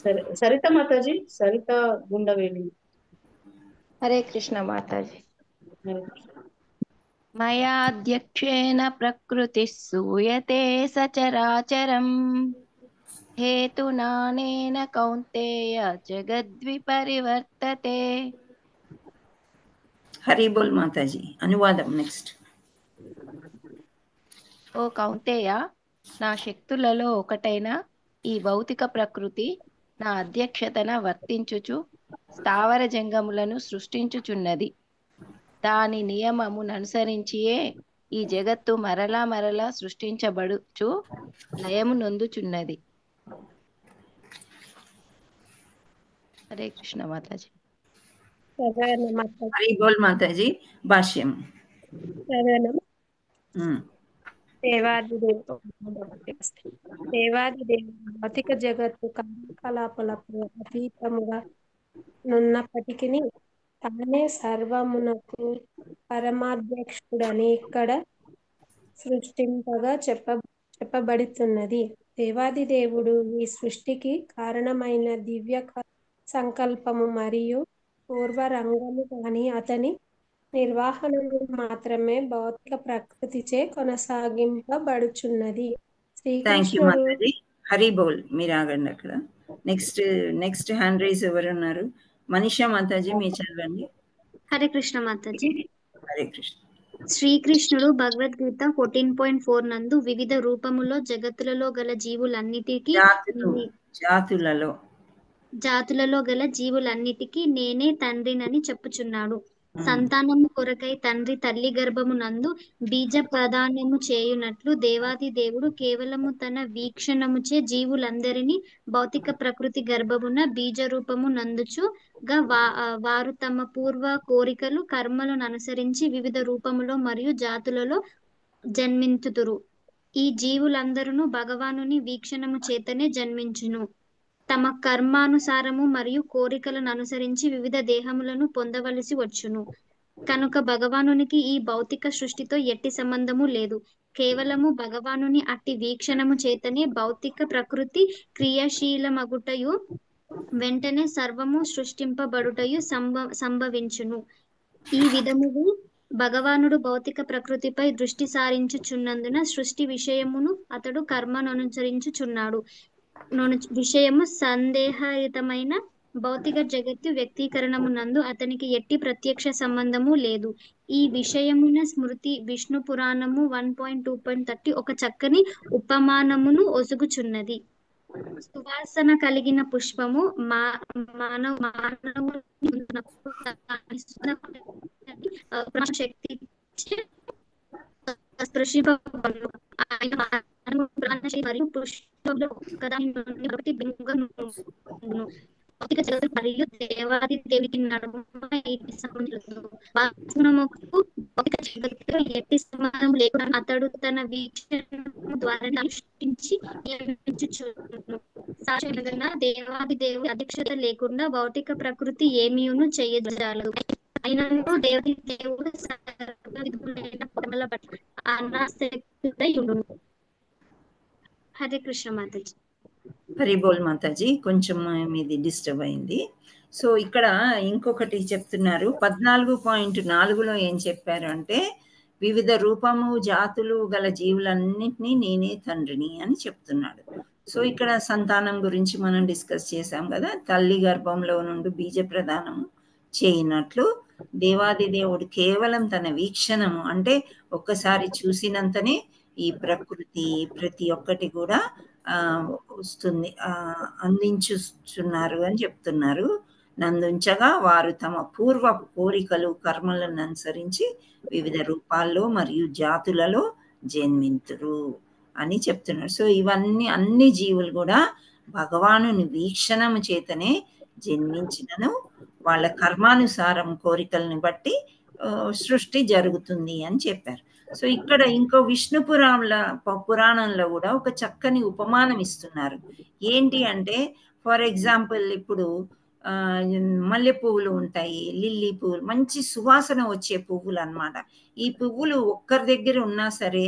సరే. సరిత మాతాజీ, సరిత గుండవేలి. హరే కృష్ణ మాతాజీ. మయాధ్యక్షేణ ప్రకృతి సూయతే సచరాచరం హేతునానేన కౌంతేయ జగద్విపరివర్తతే. హరి బోల్ మాతాజీ. అనువాదం నెక్స్ట్. ఓ కౌంతేయ, నా శక్తులలో ఒకటైన ఈ భౌతిక ప్రకృతి నా అధ్యక్షతన వర్తించుచు స్థావర జంగములను సృష్టించుచున్నది. దాని నియమముననుసరించియే ఈ జగత్తు మరలా సృష్టించబడుచు లయము నొందుచున్నది. హరే కృష్ణ మాతాజీ. హరి బోల్ మాతాజీ. భాష్యం. దేవాదిదేవుడు భౌతిక జగత్తు కార్యకలాపాలకు అతీతముగా నున్నప్పటికీ తానే సర్వమునకు పరమాధ్యక్షుడని ఇక్కడ సృష్టింపగా చెప్పబడుతున్నది. దేవాదిదేవుడు ఈ సృష్టికి కారణమైన దివ్య సంకల్పము మరియు పూర్వరంగము కానీ అతని నిర్వహణను మాత్రమే భౌతిక ప్రకృతిచే కొనసాగింపబడుచున్నది. శ్రీకృష్ణుడు. హరి బోల్. మీరు ఆగండి అక్కడ. నెక్స్ట్ హ్యాండ్ రైజ్ ఎవరున్నారు? మనీషా మాతాజీ, మీరు చదవండి. హరే కృష్ణ మాతాజీ. హరే కృష్ణ. శ్రీకృష్ణుడు భగవద్గీత 14.4 నందు వివిధ రూపములో జగత్తులలో గల జీవులన్నిటికీ జాతులలో గల జీవులన్నిటికీ నేనే తండ్రినని చెప్పుచున్నాడు. సంతానము కొరకై తండ్రి తల్లి గర్భము నందు బీజ ప్రదానము చేయునట్లు దేవాది దేవుడు కేవలము తన వీక్షణముచే జీవులందరినీ భౌతిక ప్రకృతి గర్భమున బీజ రూపము నందుచుగా వారు తమ పూర్వ కోరికలు కర్మలను అనుసరించి వివిధ రూపములో మరియు జాతులలో జన్మించుదురు. ఈ జీవులందరూ భగవానుని వీక్షణము చేతనే జన్మించును. తమ కర్మానుసారము మరియు కోరికలను అనుసరించి వివిధ దేహములను పొందవలసి వచ్చును. కనుక భగవానునికి ఈ భౌతిక సృష్టితో ఎట్టి సంబంధము లేదు. కేవలము భగవానుని అట్టి వీక్షణము చేతనే భౌతిక ప్రకృతి క్రియాశీలమగుటయు వెంటనే సర్వము సృష్టింపబడుటయు సంభవించును. ఈ విధముగా భగవానుడు భౌతిక ప్రకృతిపై దృష్టి సారించుచున్నందున సృష్టి విషయమును అతడు కర్మననుసరించుచున్నాడు. విషయము సందేహరహితమైన భౌతిక జగత్తు వ్యక్తీకరణమునందు అతనికి ఎట్టి ప్రత్యక్ష సంబంధము లేదు. ఈ విషయమున స్మృతి విష్ణు పురాణము 1.2.30 ఒక చక్కని ఉపమానమును ఒసుగుచున్నది. సువాసన కలిగిన పుష్పము మానవుని శక్తి స్పృశింపబడును. ఆయన మానవ ప్రాణశక్తి మరియు పుష్పంలో ఒకదాని నుండి ఒకటి భిన్నంగా భౌతిక జగత్తు మరియు దేవాది దేవునికి నడుమ ఎట్టి సంబంధం వాస్తవముకు భౌతిక జగత్తు ఎట్టి సంబంధం లేకుండా అతడు తన వీక్షణ ద్వారా సృష్టించి నియమించుచును. సాక్షాత్గా దేవాది దేవుడి అధ్యక్షత లేకుండా భౌతిక ప్రకృతి ఏమీను చేయజాలదు. అయినను దేవాది దేవుడు సర్వవిధములైన పదముల పట్ల అనాసక్తుడై ఉండును. హరే కృష్ణ మాతాజీ. హరిబోల్ మాతాజీ, కొంచెం మీది డిస్టర్బ్ అయింది. సో ఇక్కడ ఇంకొకటి చెప్తున్నారు 14.4లో ఏం చెప్పారు అంటే, వివిధ రూపము జాతులు గల జీవులన్నింటినీ నేనే తండ్రిని అని చెప్తున్నాడు. సో ఇక్కడ సంతానం గురించి మనం డిస్కస్ చేసాం కదా, తల్లి గర్భంలో నుండి బీజ ప్రదానము చేయనట్లు దేవాది దేవుడు కేవలం తన వీక్షణము అంటే ఒక్కసారి చూసినంతనే ఈ ప్రకృతి ప్రతి ఒక్కటి కూడా వస్తుంది, అందించుతున్నారు అని చెప్తున్నారు. నందుంచగా వారు తమ పూర్వ కోరికలు కర్మలను అనుసరించి వివిధ రూపాల్లో మరియు జాతులలో జన్మింతురు అని చెప్తున్నారు. సో ఇవన్నీ అన్ని జీవులు కూడా భగవానుని వీక్షణము చేతనే జన్మించినను వాళ్ళ కర్మానుసారం కోరికలను బట్టి సృష్టి జరుగుతుంది అని చెప్పారు. సో ఇక్కడ ఇంకో విష్ణు పురాణంలో కూడా ఒక చక్కని ఉపమానం ఇస్తున్నారు. ఏంటి అంటే, ఫర్ ఎగ్జాంపుల్ ఇప్పుడు మల్లె పువ్వులు ఉంటాయి, లిల్లీ పువ్వులు, మంచి సువాసన వచ్చే పువ్వులు అన్నమాట. ఈ పువ్వులు ఒక్కరి దగ్గర ఉన్నా సరే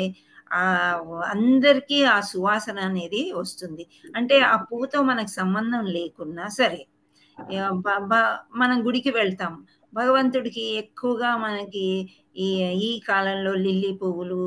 అందరికీ ఆ సువాసన అనేది వస్తుంది. అంటే ఆ పువ్వుతో మనకు సంబంధం లేకున్నా సరే మనం గుడికి వెళ్తాం, భగవంతుడికి ఎక్కువగా మనకి ఈ కాలంలో లిల్లీ పువ్వులు,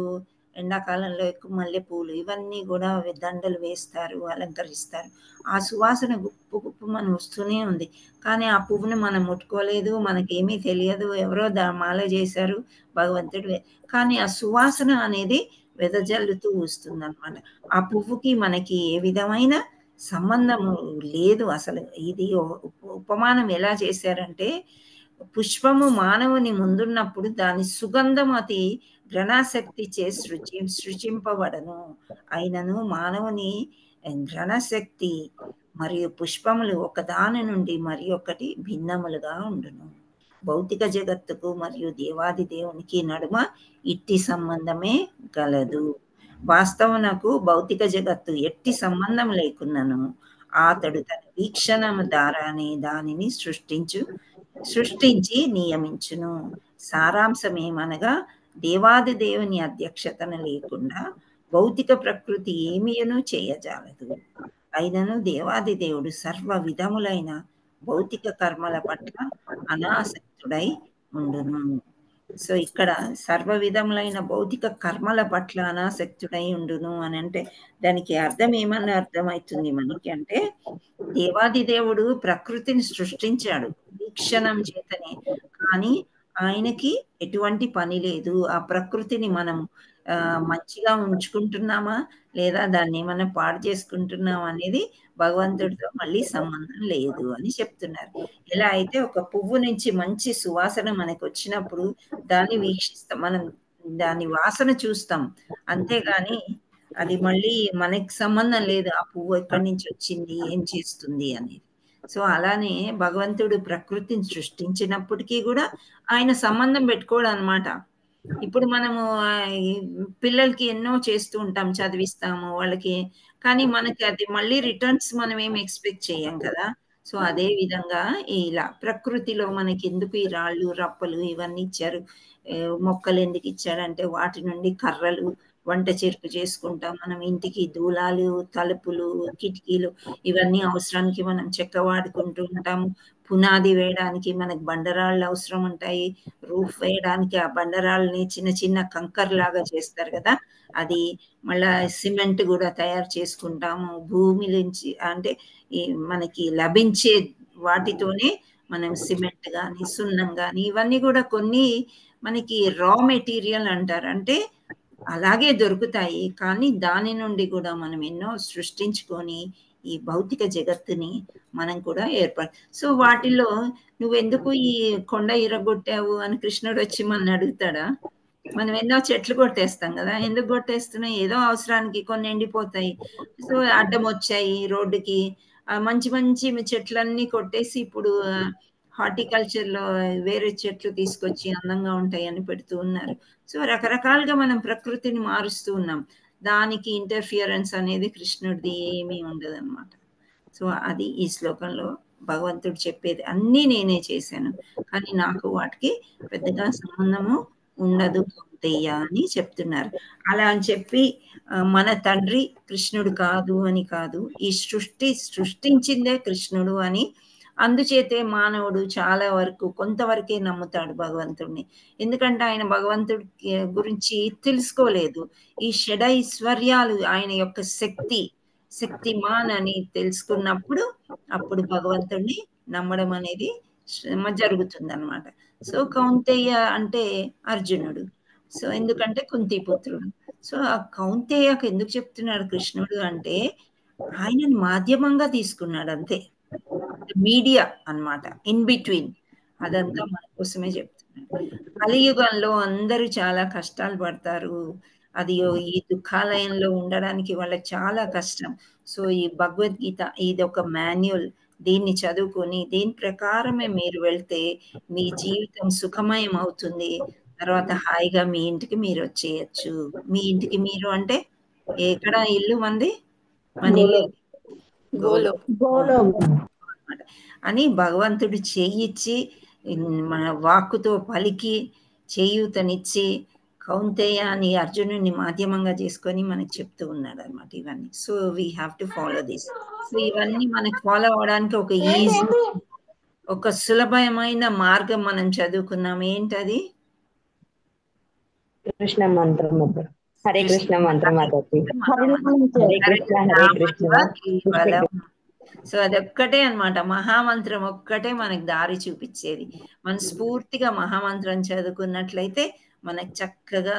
ఎండాకాలంలో ఎక్కువ మల్లె పువ్వులు, ఇవన్నీ కూడా దండలు వేస్తారు, అలంకరిస్తారు. ఆ సువాసన గుప్పు గుప్పు మనం వస్తూనే ఉంది, కానీ ఆ పువ్వుని మనం ముట్టుకోలేదు, మనకేమీ తెలియదు, ఎవరో మాల చేశారు భగవంతుడు, కానీ ఆ సువాసన అనేది వెదజల్లుతూ వస్తుంది అనమాట. ఆ పువ్వుకి మనకి ఏ విధమైన సంబంధము లేదు అసలు. ఇది ఉపమానం ఎలా చేశారంటే, పుష్పము మానవుని ముందున్నప్పుడు దాని సుగంధం అతి ఘ్రాణశక్తి చే సృజింపబడను. అయినను మానవుని ఘ్రాణశక్తి మరియు పుష్పములు ఒకదాని నుండి మరి ఒకటి భిన్నములుగా ఉండును. భౌతిక జగత్తుకు మరియు దేవాది దేవునికి నడుమ ఇట్టి సంబంధమే గలదు. వాస్తవనకు భౌతిక జగత్తు ఎట్టి సంబంధం లేకున్నను అతడు తన వీక్షణము ద్వారానే దానిని సృష్టించి నియమించును. సారాంశం ఏమనగా, దేవాది దేవుని అధ్యక్షతన లేకుండా భౌతిక ప్రకృతి ఏమీను చేయజాలదు. అయినను దేవాది దేవుడు సర్వ విధములైన భౌతిక కర్మల పట్ల అనాసక్తుడై ఉండును. సో ఇక్కడ సర్వ విధములైన భౌతిక కర్మల పట్ల అనాసక్తుడై ఉండును అని అంటే దానికి అర్థం ఏమన్నా అర్థమవుతుంది మనకి అంటే, దేవాది దేవుడు ప్రకృతిని సృష్టించాడు వీక్షణం చేతనే, కానీ ఆయనకి ఎటువంటి పని లేదు ఆ ప్రకృతిని మనం మంచిగా ఉంచుకుంటున్నామా లేదా దాన్ని ఏమన్నా పాడు చేసుకుంటున్నామా అనేది భగవంతుడితో మళ్ళీ సంబంధం లేదు అని చెప్తున్నారు. ఎలా అయితే ఒక పువ్వు నుంచి మంచి సువాసన మనకు వచ్చినప్పుడు దాన్ని వీక్షిస్తాం, మనం దాని వాసన చూస్తాం, అంతేగాని అది మళ్ళీ మనకి సంబంధం లేదు ఆ పువ్వు ఎక్కడి నుంచి వచ్చింది ఏం చేస్తుంది అనేది. సో అలానే భగవంతుడు ప్రకృతిని సృష్టించినప్పటికీ కూడా ఆయన సంబంధం పెట్టుకోడు అనమాట. ఇప్పుడు మనము పిల్లలకి ఎన్నో చేస్తూ ఉంటాం, చదివిస్తాము వాళ్ళకి, కానీ మనకి అది మళ్ళీ రిటర్న్స్ మనం ఏం ఎక్స్పెక్ట్ చేయం కదా. సో అదే విధంగా ఇలా ప్రకృతిలో మనకి ఎందుకు ఈ రాళ్ళు రప్పలు ఇవన్నీ ఇచ్చారు, మొక్కలు ఎందుకు ఇచ్చారంటే వాటి నుండి కర్రలు వంట చెరుకు చేసుకుంటాం, మనం ఇంటికి దూలాలు, తలుపులు, కిటికీలు ఇవన్నీ అవసరానికి మనం చెక్క వాడుకుంటూ ఉంటాము. పునాది వేయడానికి మనకు బండరాళ్ళు అవసరం ఉంటాయి. రూఫ్ వేయడానికి ఆ బండరాళ్ళని చిన్న చిన్న కంకర్ లాగా చేస్తారు కదా, అది మళ్ళా సిమెంట్ కూడా తయారు చేసుకుంటాము. భూమి నుంచి అంటే ఈ మనకి లభించే వాటితోనే మనం సిమెంట్ కానీ సున్నం కానీ ఇవన్నీ కూడా కొన్ని మనకి రా మెటీరియల్ అంటారు, అంటే అలాగే దొరుకుతాయి. కానీ దాని నుండి కూడా మనం ఎన్నో సృష్టించుకొని ఈ భౌతిక జగత్తుని మనం కూడా సో వాటిలో నువ్వెందుకు ఈ కొండ ఇరగొట్టావు అని కృష్ణుడు వచ్చి మన అడుగుతాడా? మనం ఎన్నో చెట్లు కొట్టేస్తాం కదా, ఎందుకు కొట్టేస్తున్నాయి? ఏదో అవసరానికి, కొన్ని ఎండిపోతాయి, సో అడ్డం వచ్చాయి రోడ్డుకి. మంచి మంచి చెట్లన్నీ కొట్టేసి ఇప్పుడు హార్టికల్చర్లో వేరే చెట్లు తీసుకొచ్చి అందంగా ఉంటాయని పెడుతూ ఉన్నారు. సో రకరకాలుగా మనం ప్రకృతిని మారుస్తూ ఉన్నాం. దానికి ఇంటర్ఫియరెన్స్ అనేది కృష్ణుడిది ఏమీ ఉండదు అనమాట. సో అది ఈ శ్లోకంలో భగవంతుడు చెప్పేది. అన్నీ నేనే చేశాను, కానీ నాకు వాటికి పెద్దగా సంబంధము ఉండదు కౌంతేయ అని చెప్తున్నారు. అలా అని చెప్పి మన తండ్రి కృష్ణుడు కాదు అని కాదు, ఈ సృష్టించిందే కృష్ణుడు అని. అందుచేతే మానవుడు చాలా వరకు కొంతవరకే నమ్ముతాడు భగవంతుడిని, ఎందుకంటే ఆయన భగవంతుడి గురించి తెలుసుకోలేదు. ఈ షడైశ్వర్యాలు ఆయన యొక్క శక్తిమాన్ అని తెలుసుకున్నప్పుడు అప్పుడు భగవంతుడిని నమ్మడం అనేది జరుగుతుంది అనమాట. సో కౌంతేయ అంటే అర్జునుడు, సో ఎందుకంటే కుంతిపుత్రుడు. సో ఆ కౌంతేయకు ఎందుకు చెప్తున్నాడు కృష్ణుడు అంటే ఆయనని మాధ్యమంగా తీసుకున్నాడు అంతే, మీడియా అన్నమాట, ఇన్ బిట్వీన్. అదంతా మన కోసమే చెప్తున్నాడు. కలియుగంలో అందరూ చాలా కష్టాలు పడతారు, అది ఈ దుఃఖాలయంలో ఉండడానికి వాళ్ళకి చాలా కష్టం. సో ఈ భగవద్గీత ఇది ఒక మాన్యువల్, దీన్ని చదువుకొని దీని ప్రకారమే మీరు వెళ్తే మీ జీవితం సుఖమయం అవుతుంది. తర్వాత హాయిగా మీ ఇంటికి మీరు వచ్చేయచ్చు. మీ ఇంటికి మీరు అంటే ఎక్కడ ఇల్లు మంది? మన ఇల్లు గోలోక్ అని భగవంతుడు చేయిచ్చి మన వాక్కుతో పలికి చేయూతనిచ్చి కౌంతేయ అని అర్జునుడిని మాధ్యమంగా చేసుకొని మనకి చెప్తూ ఉన్నాడు అనమాట ఇవన్నీ. So we have to follow this. So ఇవన్నీ మనకి ఫాలో అవడానికి ఒక ఈజీ, ఒక సులభమైన మార్గం మనం చదువుకున్నాం. ఏంటది? కృష్ణ మంత్రం. హరే కృష్ణ మంత్రం. హరే కృష్ణ హరే కృష్ణ. సో అదొక్కటే అన్నమాట, మహామంత్రం ఒక్కటే మనకు దారి చూపించేది. మనస్ఫూర్తిగా మహామంత్రం చదువుకున్నట్లయితే మనకు చక్కగా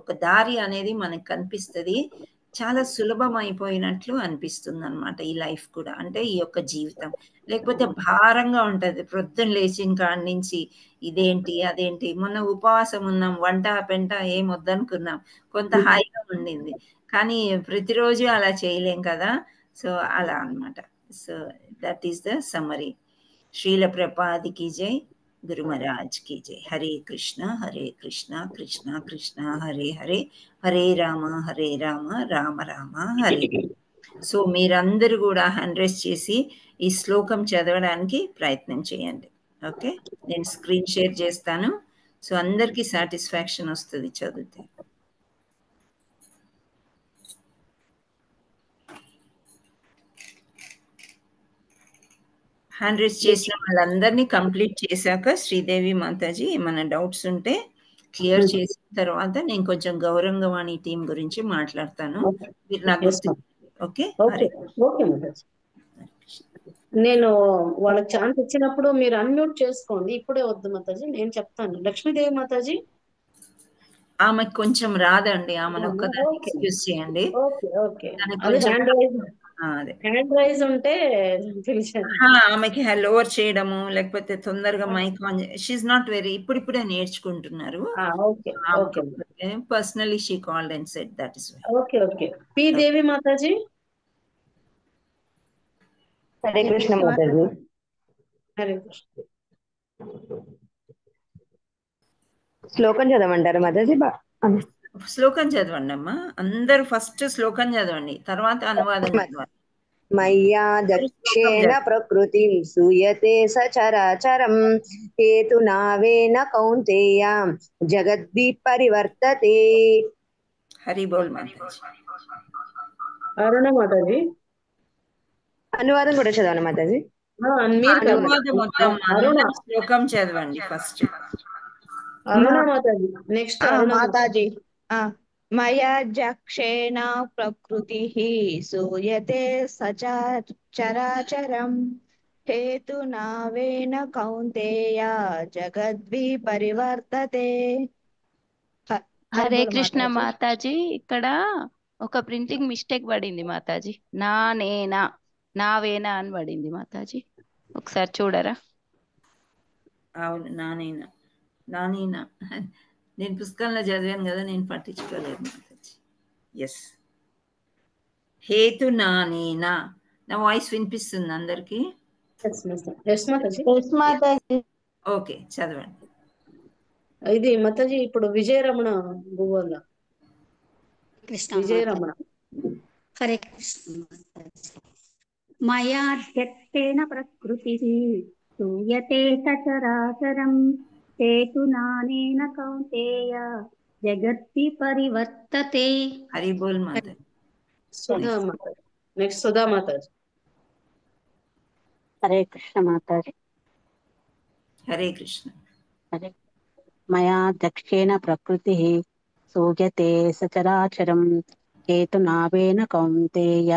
ఒక దారి అనేది మనకు కనిపిస్తుంది. చాలా సులభం అయిపోయినట్లు అనిపిస్తుంది అనమాట ఈ లైఫ్ కూడా, అంటే ఈ యొక్క జీవితం. లేకపోతే భారంగా ఉంటది ప్రొద్దున లేచిన కాడి నుంచి, ఇదేంటి అదేంటి. మొన్న ఉపవాసం ఉన్నాం, వంట పెంట ఏం వద్దనుకున్నాం, కొంత హాయిగా ఉండింది, కానీ ప్రతిరోజు అలా చేయలేం కదా. సో అలా అన్నమాట. So that is the summary. Srila ప్రపాదికి జై, గురు మహారాజ్ की जय. हरे कृष्णा कृष्णा कृष्णा हरे हरे, हरे राम राम राम हरे. సో మీరందరూ కూడా 100 చేసి ఈ శ్లోకం చదవడానికి ప్రయత్నం చేయండి. ఓకే, నేను స్క్రీన్ షేర్ చేస్తాను. సో అందరికీ సాటిస్ఫాక్షన్ వస్తుంది చదివితే. హ్యాండ్ రైజ్ చేసిన వాళ్ళందరినీ కంప్లీట్ చేశాక శ్రీదేవి మాతాజీ ఏమైనా డౌట్స్ ఉంటే క్లియర్ చేసిన తర్వాత నేను కొంచెం గౌరంగవాణి టీం గురించి మాట్లాడతాను. మీరు నాకు గుర్తు. ఓకే ఓకే మాతాజీ, నేను వాళ్ళకి ఛాన్స్ ఇచ్చినప్పుడు మీరు అన్మ్యూట్ చేసుకోండి. ఇప్పుడే వద్దు మాతాజీ, నేను చెప్తాను. లక్ష్మీదేవి మాతాజీ ఆమెకు కొంచెం రాదండి, ఆమెను ఒక్కదాన్ని ఎక్స్క్యూజ్ చేయండి. హ్యాండ్ రైజ్ ఉంటే ఆమెకి లోవర్ చేయడము, లేకపోతే తొందరగా mike on. She's not very, ఇప్పుడిప్పుడే నేర్చుకుంటున్నారు. Personally she called and said that is why. Okay. P Devi Mataji. Hare Krishna Mataji. Hare Krishna. శ్లోకం చదవమంటారు మాతాజీ? శ్లోకం చదవండి అమ్మా, అందరు ఫస్ట్ శ్లోకం చదవండి, తర్వాత అనువాదం చదవండి. మయ్యా దక్షేణ ప్రకృతి సూయతే సచరాచరం హేతునావేన కౌంతేయ జగద్వి పరివర్తతే. హరి బోల్ మాతాజీ. అరుణ మాతాజీ అనువాదం కూడా చదవండి మాతాజీ. మీరు కాదు అనువాదం మొత్తం అరుణ అందరం శ్లోకం చదవండి ఫస్ట్. అరుణ మాతాజీ నెక్స్ట్ అరుణ మాతాజీ మయాధ్యక్షేణ ప్రకృతి సూయతే సచరాచరం హేతునావేన కౌంతేయ జగద్వి పరివర్తతే. హరే కృష్ణ మాతాజీ, ఇక్కడ ఒక ప్రింటింగ్ మిస్టేక్ పడింది మాతాజీ. నేనా నావేనా అని పడింది మాతాజీ, ఒకసారి చూడరా? అవును, నానేనా నేను పుస్తకంలో చదివాను కదా, నేను పట్టించుకోలేదు మాతాజీ. ఎస్, హేతు నానేనా. నా వాయిస్ వినిపిస్తుంది అందరికి? ఓకే, చదవండి. ఇది మాతాజీ ఇప్పుడు విజయరమణ భూవల్ల విజయరమణ. హరే కృష్ణ. మయాధ్యక్షేణ ప్రకృతి సూయతే సచరాచరం హేతునానేన కౌంతేయ జగద్వి పరివర్తతే. హరి బోల్ మాతాజీ. సుధా మాతాజీ నెక్స్ట్ సుధా మాతాజీ. హరే కృష్ణ మాతాజీ. హరే కృష్ణ. మయా దక్షేణ ప్రకృతి సూయతే సచరాచరం హేతునావేన కౌంతేయ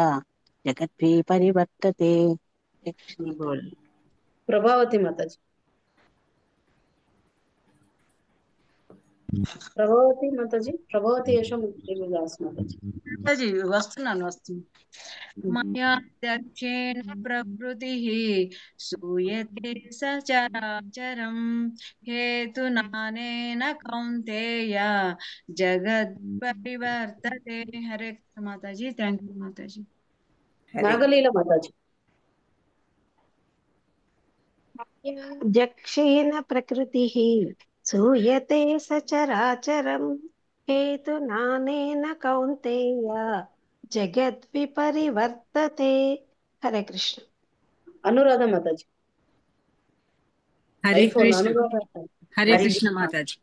జగద్వి పరివర్తతే. ప్రభావతి మాతాజీ. ప్రభావతి మాతాజీ, ప్రభావతి యశం మాతాజీ. వస్తున్నాను. మయాధ్యక్షేణ ప్రకృతి సూయతే సచరాచరం హేతునానేన కౌంతేయ జగద్పరివర్తతే. హరే కృష్ణ మాతాజీ. Thank you Mataji. నాగలీల మాతాజీ. దక్షేణ ప్రకృతి సూయతే సచరాచరం హేతునానేన కౌంతేయ జగద్వి పరివర్తతే. హరే కృష్ణ. అనురాధ మాతాజీ. హరే కృష్ణ. హరే కృష్ణ మాతాజీ.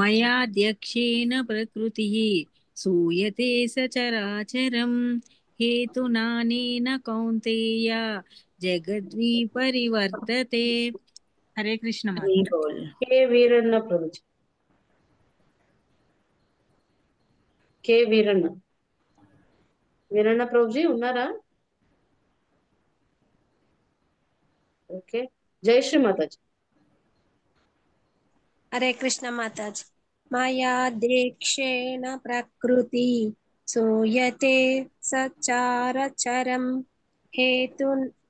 మయాధ్యక్షేణ ప్రకృతి సూయతే సచరాచరం హేతునానేన కౌంతేయ జగద్వి పరివర్తతే. హరే కృష్ణ మాతాజీ. కే వీరన్న ప్రభుజీ. కే వీరన్న ప్రభుజీ ఉన్నారా? ఓకే, జయశ్రీ మాతాజీ. హరే కృష్ణ మాతాజీ. మాయాధ్యక్షేణ ప్రకృతి సూయతే సచారచరం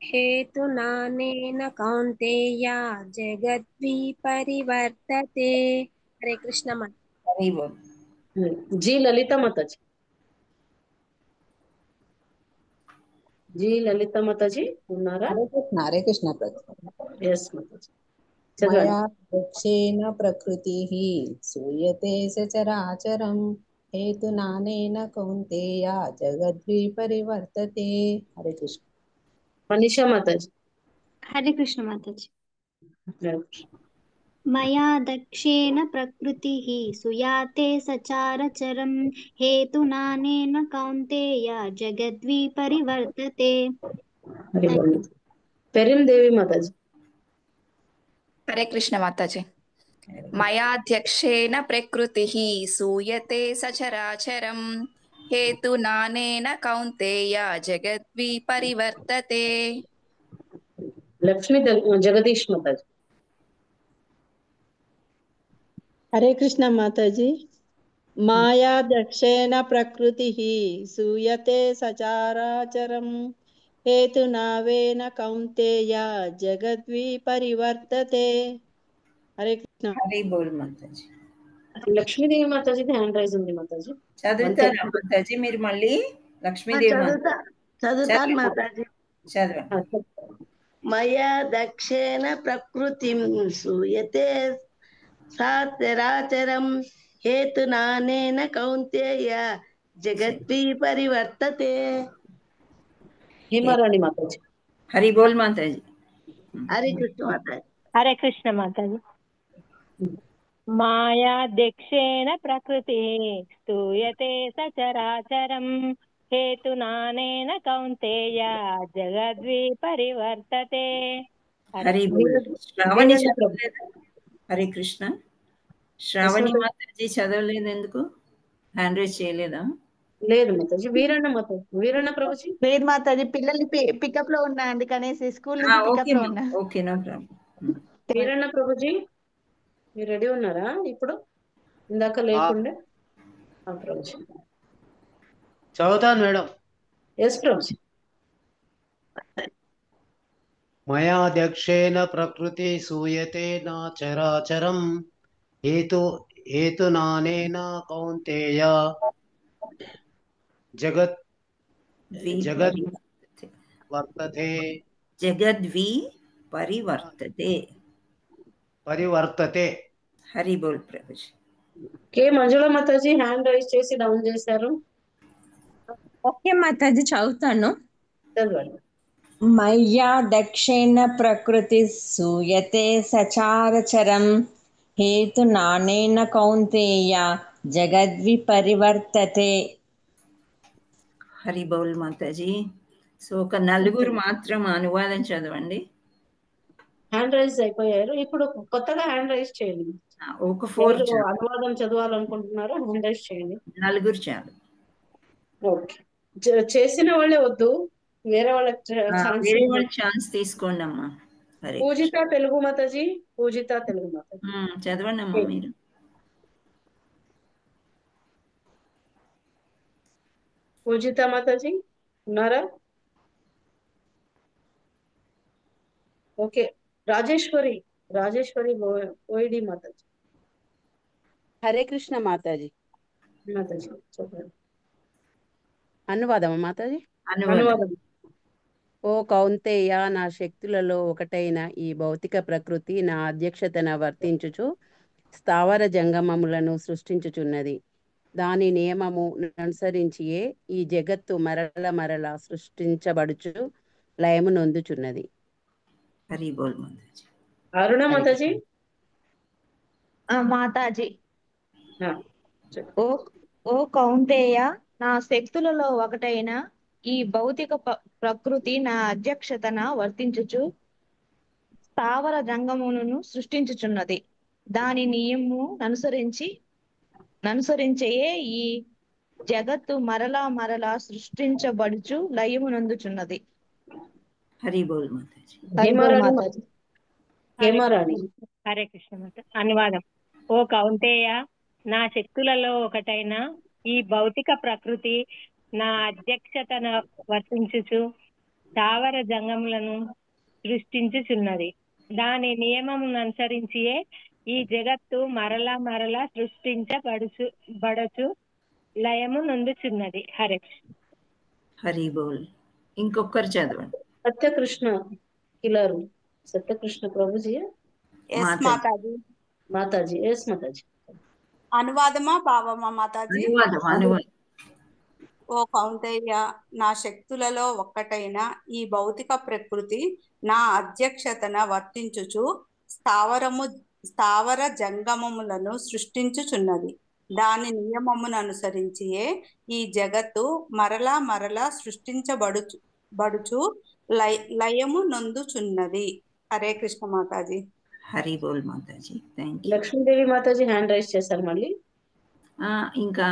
హేతునానేన కౌంతేయ జగద్వి పరివర్తతే. హరే కృష్ణ మాతాజీ. జీ లలిత మాతాజీ. జీ లలిత మాతాజీ ఉన్నారా? హరే కృష్ణ. ఎస్ మాతాజీ. మయాధ్యక్షేణ ప్రకృతి సూయతే సచరాచరం హేతునానేన కౌంతేయ జగద్వి పరివర్తతే. హరే కృష్ణ. మనీషా మాతాజీ. హరే కృష్ణ మాతాజీ. మయా దక్షేణ ప్రకృతి సుయాతే సచారచరం హేతునానేన కౌంతేయ జగద్వి పరివర్తతే. పెరిం దేవి మాతాజీ. హరే కృష్ణ మాతాజీ. మయాధ్యక్షేణ ప్రకృతి సూయతే సచరాచరం హేతునానేన కౌంతేయ జగద్వి పరివర్తతే. లక్ష్మీ జగదీష్ మాతాజీ. హరే కృష్ణ మాతాజీ. మాయాధ్యక్షేణ ప్రకృతి సూయతే సచారాచరం హేతునావేన కౌంతేయ జగద్వి పరివర్తతే. హరే కృష్ణ. హరి బోల్ మాతాజీ. లక్ష్మీదేవి మాతాజీ హ్యాండ్ రైజ్ ఉంది మాతాజీ. చదువుతారా మాతాజీ మీరు మళ్ళీ? లక్ష్మీదేవి చదువుతాను మాతాజీ. చదవండి. మయా దక్షేణ ప్రకృతిం సూయతే సచరాచరం హేతునానేన కౌంతేయ జగద్వి పరివర్తతే. హేమారాణి మాతాజీ. హరి బోల్ మాతాజీ. హరే కృష్ణ మాతాజీ. హరే కృష్ణ మాతాజీ. మాయాధ్యక్షేణ ప్రకృతి స్తూయతే సచరాచరం హేతునానేన కౌంతేయ జగద్వి పరివర్తతే. హరి బోల్. శ్రావణి చదవలేదా? హరే కృష్ణ. శ్రావణి మాతాజీ చదవలేదు ఎందుకు? హ్యాండ్ రైజ్ చేయలేదా? లేదు మాతాజీ. వీరన్న ప్రభుజీ. లేదు మాతాజీ, పిల్లల్ని పికప్ లో ఉన్నా అందుకనేసి స్కూల్ నుంచి పికప్ లో ఉన్నా. Okay, no problem. Veeranna Prabhuji మీరు రెడీ ఉన్నారా ఇప్పుడు? ఇందాక లేకుండే. ప్రభుజీ చదువుతాను మేడం. ఎస్ ప్రభుజీ. మయాధ్యక్షేణ ప్రకృతి సూయతే నా చరాచరం హేతునానేన కౌంతేయ వర్తతే. జగద్వి పరివర్తతే. హరి బోల్ ప్రభుజీ. కే మంజుల మాతాజీ హ్యాండ్ రైజ్ చేసి డౌన్ చేశారు. ఓకే మాతాజీ, చదువుతాను. చదవండి. మయ్యా దక్షిణ ప్రకృతి సూయతే సచారచరం హేతు నానేన కౌంతేయ జగద్వి పరివర్తతే. హరి బౌల్ మాతాజీ. సో ఒక నలుగురు మాత్రం అనువాదం చదవండి. హ్యాండ్ రైజ్ అయిపోయారు. ఇప్పుడు కొత్తగా హ్యాండ్ రైజ్ చేయండి. ఒక 4 అనువాదం చదవాలనుకుంటున్నారో హ్యాండ్ రైజ్ చేయండి. నలుగురు చాలు. ఓకే, చేసిన వాళ్ళే వద్దు, వేరే వాళ్ళకి ఛాన్స్ తీసుకోండి అమ్మా. పూజిత తెలుగు మాతాజీ. పూజిత తెలుగు మాతాజీ చదవండి అమ్మా మీరు. పూజిత మాతాజీ ఉన్నారా? ఓకే, రాజేశ్వరి ఓయిడి మాతాజీ. హరే కృష్ణ మాతాజీ. మాతాజీ చెప్పండి. అనువాదమా మాతాజీ? అనువాదం. ఓ కౌంతేయ, నా శక్తులలో ఒకటైన ఈ భౌతిక ప్రకృతి నా అధ్యక్షతన వర్తించుచు స్థావర జంగమములను సృష్టించుచున్నది. దాని నియమము అనుసరించియే ఈ జగత్తు మరల సృష్టించబడుచు లయము నొందుచున్నది. హరి బోల్ మాతాజీ. అరుణ మాతాజీ. మాతాజీ. ఓ కౌంతేయ, నా శక్తులలో ఒకటైన ఈ భౌతిక ప్రకృతి నా అధ్యక్షతన వర్తించుచు స్థావర జంగములను సృష్టించుచున్నది. దాని నియమము అనుసరించే ఈ జగత్తు మరలా సృష్టించబడుచు లయము నందుచున్నది. హరి బోల్ మాతాజీ. హరే కృష్ణ మాత. అనువాదం. ఓ కౌంతేయ, నా శక్తులలో ఒకటైన ఈ భౌతిక ప్రకృతి నా అధ్యక్షతన వర్తించుచు స్థావర జంగములను సృష్టించుచున్నది. దాని నియమమును అనుసరించియే ఈ జగత్తు మరలా సృష్టించబడుచు లయము నొందుచున్నది. హరే హరి బోల్. ఇంకొకరు చదవండి. సత్యకృష్ణ కిలారు. సత్యకృష్ణ ప్రభుజీ. మాతాజీ. ఎస్ మాతాజీ. అనువాదమా భావమా మాతాజీ? అనువాదం. ఓ కౌంతేయ, నా శక్తులలో ఒక్కటైన ఈ భౌతిక ప్రకృతి నా అధ్యక్షతన వర్తించుచు స్థావర జంగమములను సృష్టించుచున్నది. దాని నియమమును అనుసరించియే ఈ జగత్తు మరలా సృష్టించబడుచు లయము నొందుచున్నది. హరే కృష్ణ మాతాజీ. హరి బోల్ Mataji. Thank you. Lakshmidevi Mataji hand raise చేశారు మళ్ళీ. ఇంకా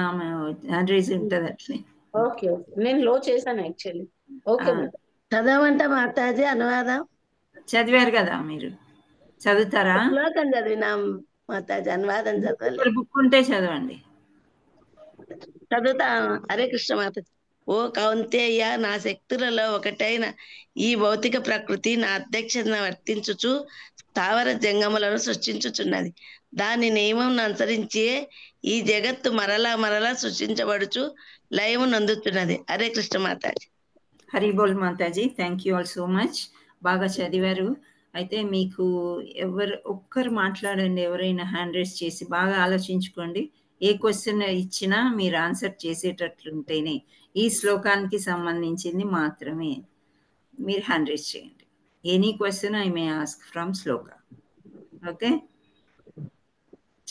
హ్యాండ్ రైజ్ ఉంటుంది అట్లే. ఓకే, నేను లో చేశాను యాక్చువల్లీ. ఓకే, చదవమంట మాతాజీ అనువాదం. చదివారు కదా మీరు, చదువుతారా? శ్లోకం చదివినా మాతాజీ, అనువాదం చదవాలి. బుక్ ఉంటే చదవండి. చదువుతా. హరే కృష్ణ మాతాజీ. ఓ కౌంతేయ, నా శక్తులలో ఒకటైన ఈ భౌతిక ప్రకృతి నా అధ్యక్షతన వర్తించుచు స్థావర జంగములను సృష్టించుచున్నది. దాని నియమం అనుసరించి ఈ జగత్తు మరలా సృష్టించబడుచు లయము నొందుతున్నది. హరే కృష్ణ మాతాజీ. హరి బోల్ Mataji. Thank you all so much. బాగా చదివారు. అయితే మీకు ఒక్కరు మాట్లాడండి, ఎవరైనా హ్యాండ్ రైజ్ చేసి బాగా ఆలోచించుకోండి. ఏ క్వశ్చన్ ఇచ్చినా మీరు ఆన్సర్ చేసేటట్లుంటేనే, ఈ శ్లోకానికి సంబంధించింది మాత్రమే మీరు హ్యాండ్ రైజ్ చేయండి. Any question I may ask from Shloka. Okay,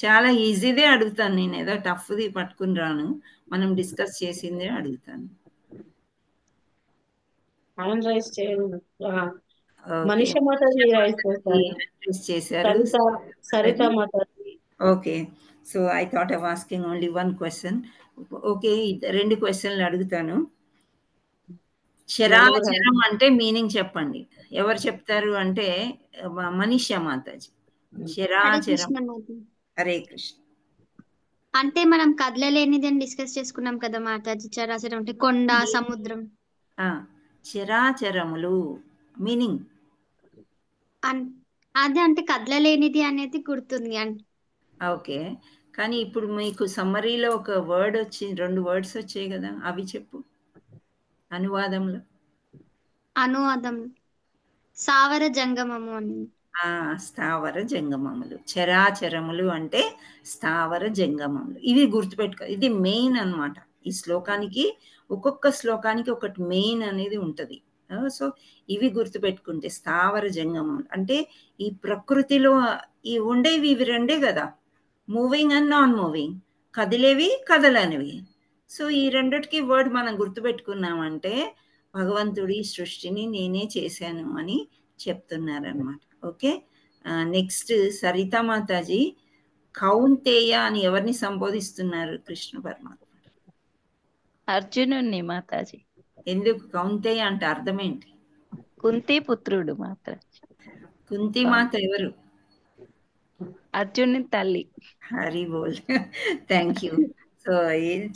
చాలా ఈజీదే అడుగుతాను, నేను ఏదో టఫ్ది పట్టుకుని రాను, మనం డిస్కస్ చేసిందే అడుగుతాను. హ్యాండ్ రైస్ చేయండి. ఓకే, మనీషా మాతాజీ రైస్ చేశారు. చేశారు. Saritha Mataji. Okay, so I thought of asking only one question. Okay, 2 క్వశ్చన్లు అడుగుతాను. చరాచరం అంటే మీనింగ్ చెప్పండి. ఎవరు చెప్తారు అంటే మనీషా మాతాజీ. చరాచరం. హరే కృష్ణ. అంటే మనం కదలలేనిది అని డిస్కస్ చేసుకున్నాం కదా మాతాజీ. చరాచరం అంటే కొండ, సముద్రం. చరాచరములు మీనింగ్ అదే, అంటే కదలలేనిది అనేది గుర్తుంది. ఓకే, కానీ ఇప్పుడు మీకు సమ్మరీలో ఒక వర్డ్ వచ్చి 2 వర్డ్స్ వచ్చాయి కదా, అవి చెప్పు అనువాదంలో. స్థావర జంగమము అని. స్థావర జంగమములు. చరాచరములు అంటే స్థావర జంగమములు. ఇవి గుర్తుపెట్టుకో, ఇది మెయిన్ అన్నమాట. ఈ శ్లోకానికి ఒక్కొక్క శ్లోకానికి ఒకటి మెయిన్ అనేది ఉంటుంది. సో ఇవి గుర్తుపెట్టుకుంటే స్థావర జంగమములు అంటే ఈ ప్రకృతిలో ఈ ఉండేవి ఇవి 2 కదా, మూవింగ్ అండ్ నాన్ మూవింగ్, కదిలేవి కదలనివి. సో ఈ రెండిటికి వర్డ్ మనం గుర్తుపెట్టుకున్నామంటే భగవంతుడి సృష్టిని నేనే చేశాను అని చెప్తున్నారనమాట. Okay, next Saritha Mataji. కౌంతేయ అని ఎవరిని సంబోధిస్తున్నారు కృష్ణ పరమాత్మ? అర్జునుణ్ణి మాతాజీ. ఎందుకు కౌంతేయ అంటే అర్థం ఏంటి? కుంతి పుత్రుడు మాతాజీ. కుంతి మాత ఎవరు? అర్జునుని తల్లి. హరి బోల్, థ్యాంక్ యూ. సో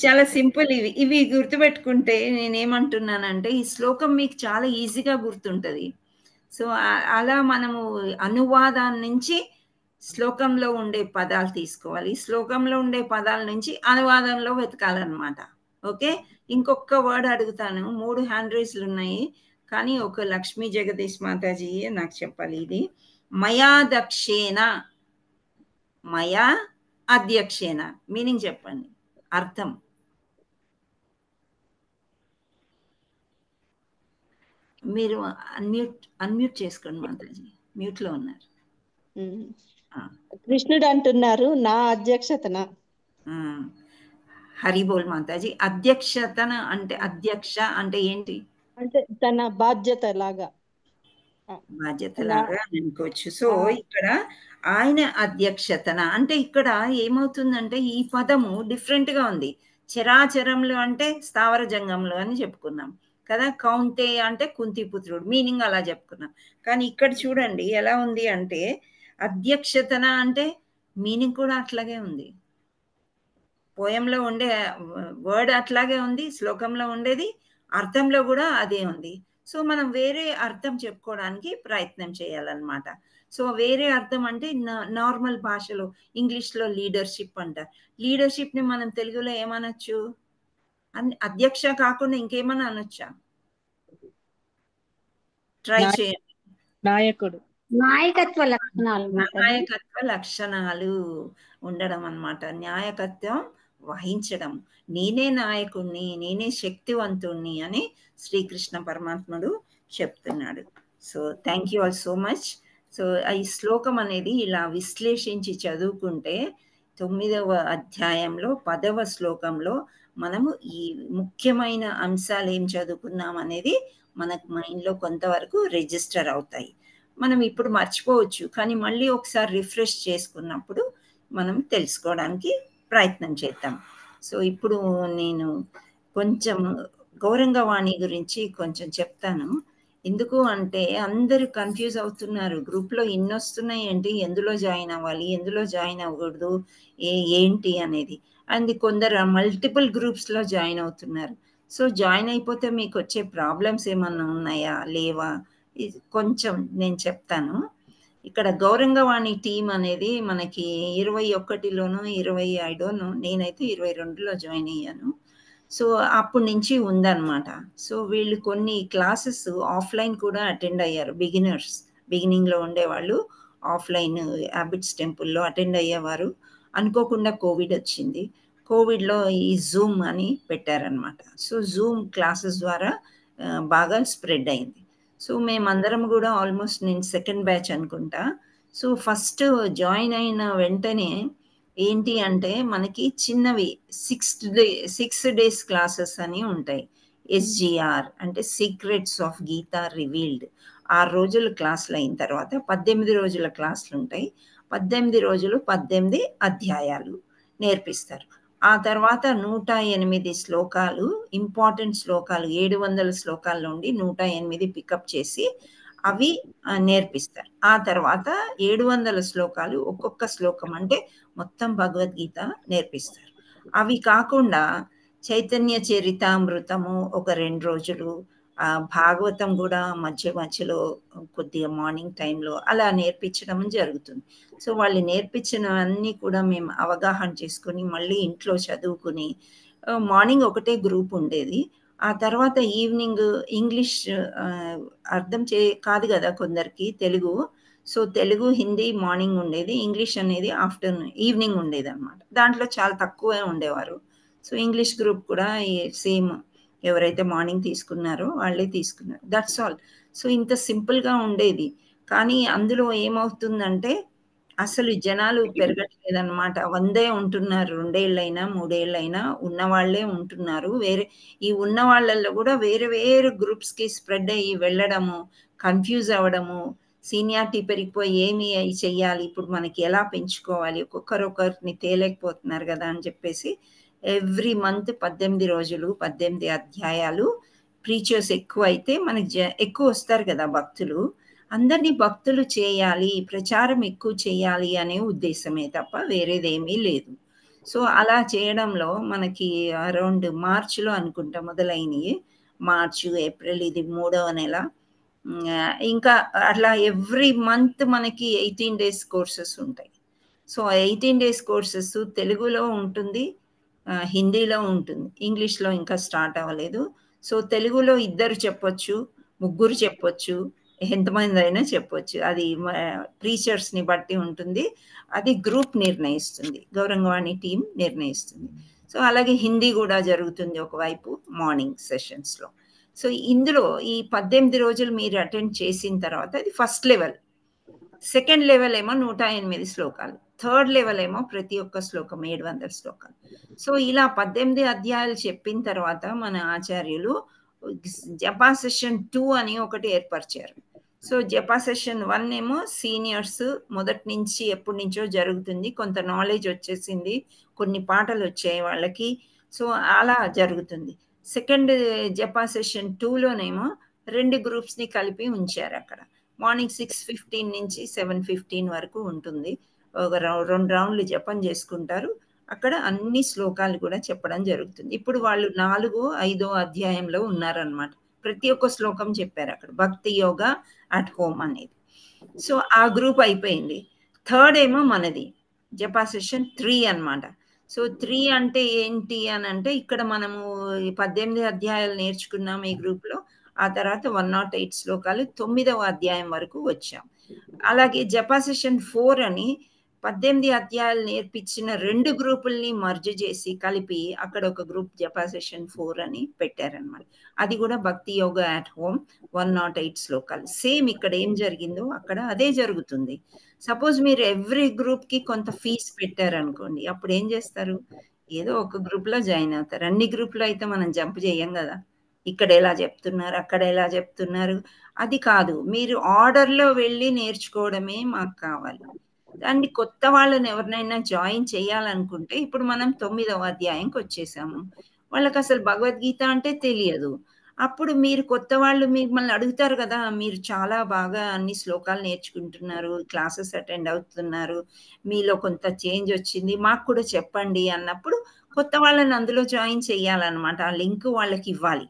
చాలా సింపుల్. ఇవి గుర్తుపెట్టుకుంటే నేనేమంటున్నానంటే ఈ శ్లోకం మీకు చాలా ఈజీగా గుర్తుంటుంది. సో అలా మనము అనువాదాన్ని నుంచి శ్లోకంలో ఉండే పదాలు తీసుకోవాలి, శ్లోకంలో ఉండే పదాల నుంచి అనువాదంలో వెతకాలన్నమాట. ఓకే, ఇంకొక వర్డ్ అడుగుతాను. 3 హ్యాండ్ రైజ్లు ఉన్నాయి, కానీ ఒక లక్ష్మీ జగదీష్ మాతాజీ నాకు చెప్పాలి. ఇది మయా దక్షేణ, మయా అధ్యక్షేణ మీనింగ్ చెప్పండి, అర్థం. మీరు అన్మ్యూట్ చేసుకోండి మాతాజీ, మ్యూట్లో ఉన్నారు. కృష్ణుడు అంటున్నారు నా అధ్యక్షతన. హరిబోల్ మాతాజీ. అధ్యక్షతన అంటే అధ్యక్ష అంటే ఏంటి? అంటే తన బాధ్యత లాగా అనుకోవచ్చు. సో ఇక్కడ ఆయన అధ్యక్షతన అంటే ఇక్కడ ఏమవుతుందంటే ఈ పదము డిఫరెంట్ గా ఉంది. చరాచరంలో అంటే స్థావర జంగంలో అని చెప్పుకున్నాం కదా, కౌంతేయ అంటే కుంతిపుత్రుడు, మీనింగ్ అలా చెప్పుకున్నాం. కానీ ఇక్కడ చూడండి ఎలా ఉంది అంటే అధ్యక్షతన అంటే మీనింగ్ కూడా అట్లాగే ఉంది. పోయంలో ఉండే వర్డ్ అట్లాగే ఉంది, శ్లోకంలో ఉండేది అర్థంలో కూడా అదే ఉంది. సో మనం వేరే అర్థం చెప్పుకోవడానికి ప్రయత్నం చేయాలన్నమాట. సో వేరే అర్థం అంటే నార్మల్ భాషలో ఇంగ్లీష్లో లీడర్షిప్ అంటారు. లీడర్షిప్ని మనం తెలుగులో ఏమనొచ్చు? అధ్యక్ష కాకుండా ఇంకేమన్నా అనొచ్చా? ట్రై చేయండి. నాయకుడు. నాయకత్వ లక్షణాలు. నాయకత్వ లక్షణాలు ఉండడం అన్నమాట. నాయకత్వం వహించడం, నేనే నాయకుణ్ణి, నేనే శక్తివంతుణ్ణి అని శ్రీకృష్ణ పరమాత్ముడు చెప్తున్నాడు. So thank you all so much. So ఈ శ్లోకం అనేది ఇలా విశ్లేషించి చదువుకుంటే 9వ అధ్యాయంలో 10వ శ్లోకంలో మనము ఈ ముఖ్యమైన అంశాలు ఏం చదువుకున్నాం అనేది మనకు మైండ్లో కొంతవరకు రిజిస్టర్ అవుతాయి. మనం ఇప్పుడు మర్చిపోవచ్చు, కానీ మళ్ళీ ఒకసారి రిఫ్రెష్ చేసుకున్నప్పుడు మనం తెలుసుకోవడానికి ప్రయత్నం చేద్దాం. సో ఇప్పుడు నేను కొంచెం గౌరంగవాణి గురించి కొంచెం చెప్తాను. ఎందుకు అంటే అందరూ కన్ఫ్యూజ్ అవుతున్నారు, గ్రూప్లో ఇన్ని వస్తున్నాయి ఏంటి, ఎందులో జాయిన్ అవ్వాలి, ఎందులో జాయిన్ అవ్వకూడదు, ఏంటి అనేది. అండ్ కొందరు మల్టిపుల్ గ్రూప్స్లో జాయిన్ అవుతున్నారు. సో జాయిన్ అయిపోతే మీకు వచ్చే ప్రాబ్లమ్స్ ఏమన్నా ఉన్నాయా లేవా కొంచెం నేను చెప్తాను. ఇక్కడ గౌరంగవాణి టీం అనేది మనకి 21లోనో 25 నేనైతే 22లో జాయిన్ అయ్యాను. సో అప్పటి నుంచి ఉందన్నమాట. సో వీళ్ళు కొన్ని క్లాసెస్ ఆఫ్లైన్ కూడా అటెండ్ అయ్యారు. బిగినింగ్లో ఉండేవాళ్ళు ఆఫ్లైన్ హ్యాబిట్స్ టెంపుల్లో అటెండ్ అయ్యేవారు. అనుకోకుండా కోవిడ్ వచ్చింది. కోవిడ్లో ఈ జూమ్ అని పెట్టారనమాట. సో జూమ్ క్లాసెస్ ద్వారా బాగా స్ప్రెడ్ అయింది. సో మేమందరం కూడా ఆల్మోస్ట్ నేను సెకండ్ బ్యాచ్ అనుకుంటా. సో ఫస్ట్ జాయిన్ అయిన వెంటనే ఏంటి అంటే మనకి చిన్నవి 6 డేస్ క్లాసెస్ అని ఉంటాయి. SGR అంటే సీక్రెట్స్ ఆఫ్ గీత రివీల్డ్. 6 రోజులు క్లాసులు అయిన తర్వాత 18 రోజుల క్లాసులు ఉంటాయి. 18 రోజులు 18 అధ్యాయాలు నేర్పిస్తారు. ఆ తర్వాత 108 శ్లోకాలు, ఇంపార్టెంట్ శ్లోకాలు 700 శ్లోకాల నుండి 108 పికప్ చేసి అవి నేర్పిస్తారు. ఆ తర్వాత 700 శ్లోకాలు, ఒక్కొక్క శ్లోకం అంటే మొత్తం భగవద్గీత నేర్పిస్తారు. అవి కాకుండా చైతన్య చరితామృతము ఒక 2 రోజులు, భాగవతం కూడా మధ్య మధ్యలో కొద్దిగా మార్నింగ్ టైంలో అలా నేర్పించడం జరుగుతుంది. సో వాళ్ళు నేర్పించినవన్నీ కూడా మేము అవగాహన చేసుకొని మళ్ళీ ఇంట్లో చదువుకుని, మార్నింగ్ ఒకటే గ్రూప్ ఉండేది. ఆ తర్వాత ఈవినింగ్ ఇంగ్లీష్ అర్థం కాదు కదా కొందరికి తెలుగు. సో తెలుగు, హిందీ మార్నింగ్ ఉండేది, ఇంగ్లీష్ అనేది ఈవినింగ్ ఉండేది అనమాట. దాంట్లో చాలా తక్కువే ఉండేవారు. సో ఇంగ్లీష్ గ్రూప్ కూడా సేమ్, ఎవరైతే మార్నింగ్ తీసుకున్నారో వాళ్ళే తీసుకున్నారు. That's all. సో ఇంత సింపుల్గా ఉండేది. కానీ అందులో ఏమవుతుందంటే అసలు జనాలు పెరగట్లేదన్నమాట. 100 ఉంటున్నారు, 2 ఏళ్ళైనా 3 ఏళ్ళైనా ఉన్నవాళ్లే ఉంటున్నారు. ఈ ఉన్న వాళ్ళల్లో కూడా వేరే వేరే గ్రూప్స్కి స్ప్రెడ్ అయ్యి వెళ్ళడము, కన్ఫ్యూజ్ అవ్వడము, సీనియారిటీ పెరిగిపోయి ఏమి చెయ్యాలి, ఇప్పుడు మనకి ఎలా పెంచుకోవాలి, ఒక్కొక్కరిని తేలేకపోతున్నారు కదా అని చెప్పేసి ఎవ్రీ మంత్ 18 రోజులు 18 అధ్యాయాలు. ప్రీచర్స్ ఎక్కువ అయితే మనకి ఎక్కువ వస్తారు కదా భక్తులు, అందరినీ భక్తులు చేయాలి, ప్రచారం ఎక్కువ చేయాలి అనే ఉద్దేశమే తప్ప వేరేదేమీ లేదు. సో అలా చేయడంలో మనకి అరౌండ్ మార్చిలో అనుకుంటా మొదలైనవి. మార్చు, ఏప్రిల్, ఇది 3వ నెల. ఇంకా అట్లా ఎవ్రీ మంత్ మనకి 18 డేస్ కోర్సెస్ ఉంటాయి. సో 18 డేస్ కోర్సెస్ తెలుగులో ఉంటుంది, హిందీలో ఉంటుంది, ఇంగ్లీష్లో ఇంకా స్టార్ట్ అవ్వలేదు. సో తెలుగులో 2 చెప్పొచ్చు, 3 చెప్పొచ్చు, ఎంతమంది అయినా చెప్పొచ్చు. అది ప్రీచర్స్ని బట్టి ఉంటుంది. అది గ్రూప్ నిర్ణయిస్తుంది, గౌరంగవాణి టీం నిర్ణయిస్తుంది. సో అలాగే హిందీ కూడా జరుగుతుంది ఒకవైపు మార్నింగ్ సెషన్స్లో. సో ఇందులో ఈ 18 రోజులు మీరు అటెండ్ చేసిన తర్వాత అది ఫస్ట్ లెవెల్. సెకండ్ లెవెల్ ఏమో 108 శ్లోకాలు, థర్డ్ లెవెల్ ఏమో ప్రతి ఒక్క శ్లోకం 700 శ్లోకాలు. సో ఇలా 18 అధ్యాయాలు చెప్పిన తర్వాత మన ఆచార్యులు జపా సెషన్ 2 అని ఒకటి ఏర్పరిచారు. సో జపా సెషన్ 1 ఏమో సీనియర్స్, మొదటి నుంచి ఎప్పటి నుంచో జరుగుతుంది, కొంత నాలెడ్జ్ వచ్చేసింది, కొన్ని పాటలు వచ్చాయి వాళ్ళకి, సో అలా జరుగుతుంది. సెకండ్ జపా సెషన్ 2లోనేమో 2 గ్రూప్స్ని కలిపి ఉంచారు. అక్కడ మార్నింగ్ 6:15 నుంచి 7:15 వరకు ఉంటుంది. ఒక 2 రౌండ్లు జపం చేసుకుంటారు. అక్కడ అన్ని శ్లోకాలు కూడా చెప్పడం జరుగుతుంది. ఇప్పుడు వాళ్ళు 4వ 5వ అధ్యాయంలో ఉన్నారనమాట. ప్రతి ఒక్క శ్లోకం చెప్పారు అక్కడ. భక్తి యోగా అట్ హోమ్ అనేది. సో ఆ గ్రూప్ అయిపోయింది. థర్డ్ ఏమో మనది జపా సెషన్ 3 అనమాట. సో 3 అంటే ఏంటి అని అంటే, ఇక్కడ మనము 18 అధ్యాయాలు నేర్చుకున్నాం ఈ గ్రూప్లో. ఆ తర్వాత 108 శ్లోకాలు 9వ అధ్యాయం వరకు వచ్చాం. అలాగే జపా సెషన్ 4 అని 18 అధ్యాయాలు నేర్పించిన 2 గ్రూపుల్ని మర్జ్ చేసి కలిపి అక్కడ ఒక గ్రూప్ జపా సెషన్ 4 అని పెట్టారనమాట. అది కూడా భక్తి యోగా అట్ హోమ్ 108 శ్లోకాలు. సేమ్ ఇక్కడ ఏం జరిగిందో అక్కడ అదే జరుగుతుంది. సపోజ్ మీరు ఎవ్రీ గ్రూప్కి కొంత ఫీజు పెట్టారనుకోండి, అప్పుడు ఏం చేస్తారు, ఏదో ఒక గ్రూప్లో జాయిన్ అవుతారు. అన్ని గ్రూప్లో అయితే మనం జంప్ చేయం కదా, ఇక్కడ ఎలా చెప్తున్నారు అక్కడ ఎలా చెప్తున్నారు అది కాదు. మీరు ఆర్డర్లో వెళ్ళి నేర్చుకోవడమే మాకు కావాలి. దాన్ని కొత్త వాళ్ళని ఎవరినైనా జాయిన్ చేయాలనుకుంటే, ఇప్పుడు మనం 9వ అధ్యాయంకి వచ్చేసాము, వాళ్ళకి అసలు భగవద్గీత అంటే తెలియదు. అప్పుడు మీరు కొత్త వాళ్ళు మిమ్మల్ని అడుగుతారు కదా, మీరు చాలా బాగా అన్ని శ్లోకాలు నేర్చుకుంటున్నారు, క్లాసెస్ అటెండ్ అవుతున్నారు, మీలో కొంత చేంజ్ వచ్చింది, మాకు కూడా చెప్పండి అన్నప్పుడు కొత్త వాళ్ళని అందులో జాయిన్ చేయాలన్నమాట. ఆ లింక్ వాళ్ళకి ఇవ్వాలి.